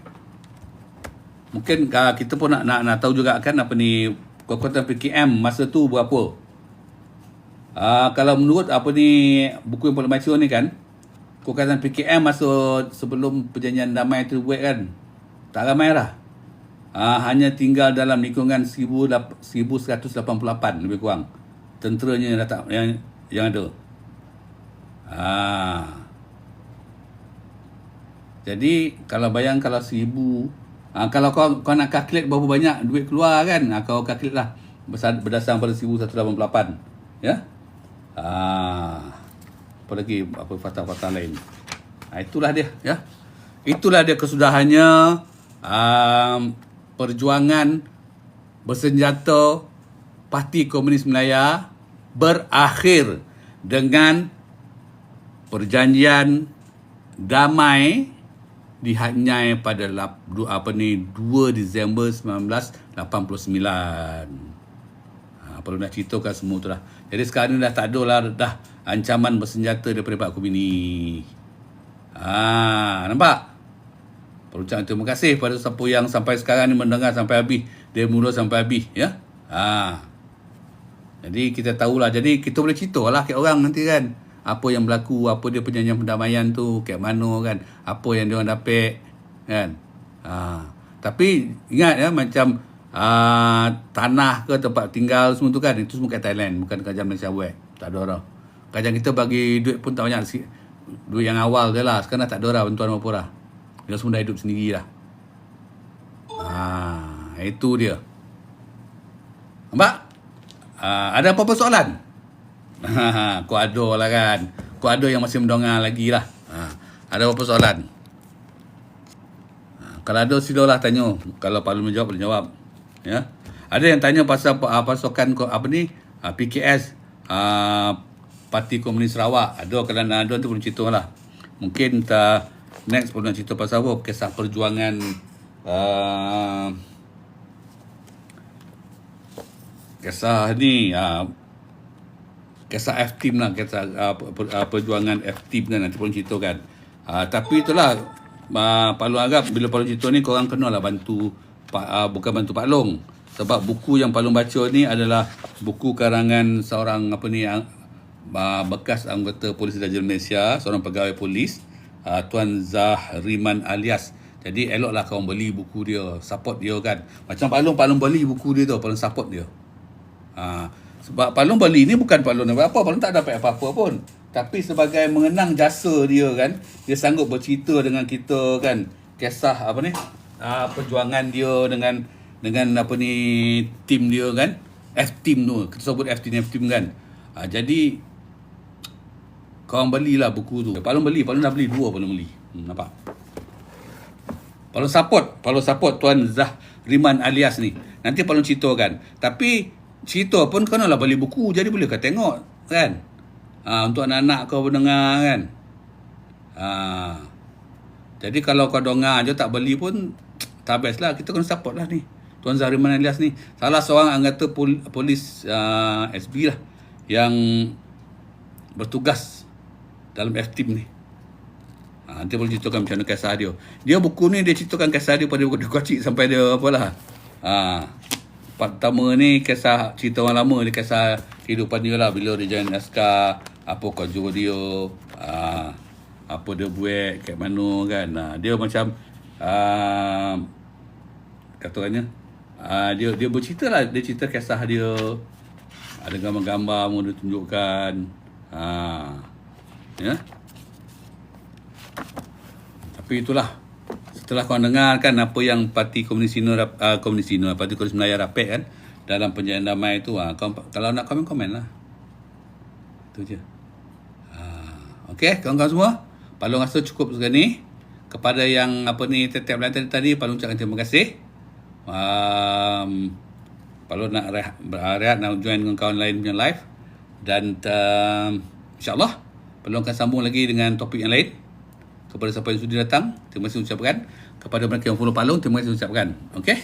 Mungkin kita pun nak tahu juga kan kekuatan PKM masa tu berapa. Kalau menurut buku yang boleh baca ni kan, kekuatan PKM masa sebelum perjanjian damai tu buat kan, tak ramai lah. Hanya tinggal dalam lingkungan 1188 lebih kurang tenteranya yang ada. Jadi kalau 1000, kalau kau nak kalkulate berapa banyak duit keluar kan, kau kalkulate lah berdasarkan pada 1188, ya. Apa lagi fakta-fakta lain. Itulah dia, ya. Itulah dia kesudahannya perjuangan bersenjata Parti Komunis Malaya berakhir dengan perjanjian damai dihanyai pada 2 Disember 1989. Perlu nak ceritakan semua tu lah. Jadi sekarang ni dah tak ada lah dah ancaman bersenjata daripada Pak Komunis. Nampak? Perlu ucapkan terima kasih pada siapa yang sampai sekarang ni mendengar sampai habis. Dia mula sampai habis, ya. Jadi kita tahulah. Jadi kita boleh cerita lah kat orang nanti kan. Apa yang berlaku, apa dia perjanjian perdamaian tu, kat mana kan. Apa yang dia orang dapat, kan. Tapi ingat ya, macam tanah ke tempat tinggal semua tu kan, itu semua kat Thailand, bukan kerajaan Malaysia buat. Tak ada orang. Kerajaan kita bagi duit pun tak banyak, duit yang awal je lah. Sekarang dah tak ada orang bantuan apa dah. Dia semua dah hidup sendiri lah. Itu dia. Nampak? Ada apa-apa soalan? Kau ada lah kan. Kau ada yang masih mendongar lagi lah. Ada apa-apa soalan? Kalau ada silalah tanya. Kalau Pak Long menjawab, boleh jawab. Ya. Ada yang tanya pasal pasukan PKS, Parti Komunis Sarawak. Ada kalau nak ada tu boleh cerita lah. Mungkin next boleh nak cerita pasal apa? Kisah perjuangan kisah ni kisah F-Team lah, kisah perjuangan F-Team kan, nanti pun cerita kan. Tapi itulah Pak Long agak bila Pak Long cerita ni korang kena lah bantu bukan bantu Pak Long, sebab buku yang Pak Long baca ni adalah buku karangan seorang bekas anggota Polis Diraja Malaysia, seorang pegawai polis, Tuan Zahriman Alias. Jadi eloklah korang beli buku dia, support dia kan. Macam Pak Long beli buku dia tu, Pak Long support dia. Sebab Pak Long beli ni bukan Pak Long dapat apa, Pak Long tak dapat apa-apa pun. Tapi sebagai mengenang jasa dia kan, dia sanggup bercerita dengan kita kan, kisah perjuangan dia dengan tim dia kan, F-Team tu. Kita sebut F-Team kan. Jadi korang belilah buku tu. Pak Long dah beli 2 Pak Long beli. Nampak? Pak Long support Tuan Zahriman Alias ni. Nanti Pak Long ceritakan. Tapi cerita pun kenalah beli buku, jadi boleh kau tengok kan. Untuk anak-anak kau mendengar kan. Jadi kalau kau dengar je tak beli pun tak best lah. Kita kena support lah ni Tuan Zahriman Alias ni. Salah seorang anggota polis SB lah yang bertugas dalam F-Team ni. Nanti boleh ceritakan macam mana kisah dia. Dia buku ni dia ceritakan kisah dia pada dia kecil sampai dia apalah. Pertama ni kisah cerita orang lama, dia kisah kehidupan dia lah bila dia jadi askar, apa kerja dia, apa dia buat kat mana kan. Dia macam katakannya dia bercerita lah, dia cerita kisah dia, ada gambar-gambar mau dia tunjukkan. Ya. Tapi itulah, setelah kau dengarkan apa yang Parti Komunis Sino, Parti Komunis Melayu rapet kan dalam perjanjian damai itu, kalau nak komen lah. Itu je. Okey, kawan-kawan semua, Pak Long rasa cukup sekarang ni. Kepada yang tetap belantai tadi, Pak Long ucapkan terima kasih. Pak Long nak rehat, nak join dengan kawan lain punya live. Dan insyaAllah Pak Long akan sambung lagi dengan topik yang lain. Kepada siapa yang sudi datang, terima kasih ucapkan. Kepada mereka yang follow Pak Long, terima kasih ucapkan. Okey?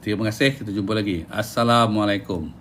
Terima kasih, kita jumpa lagi. Assalamualaikum.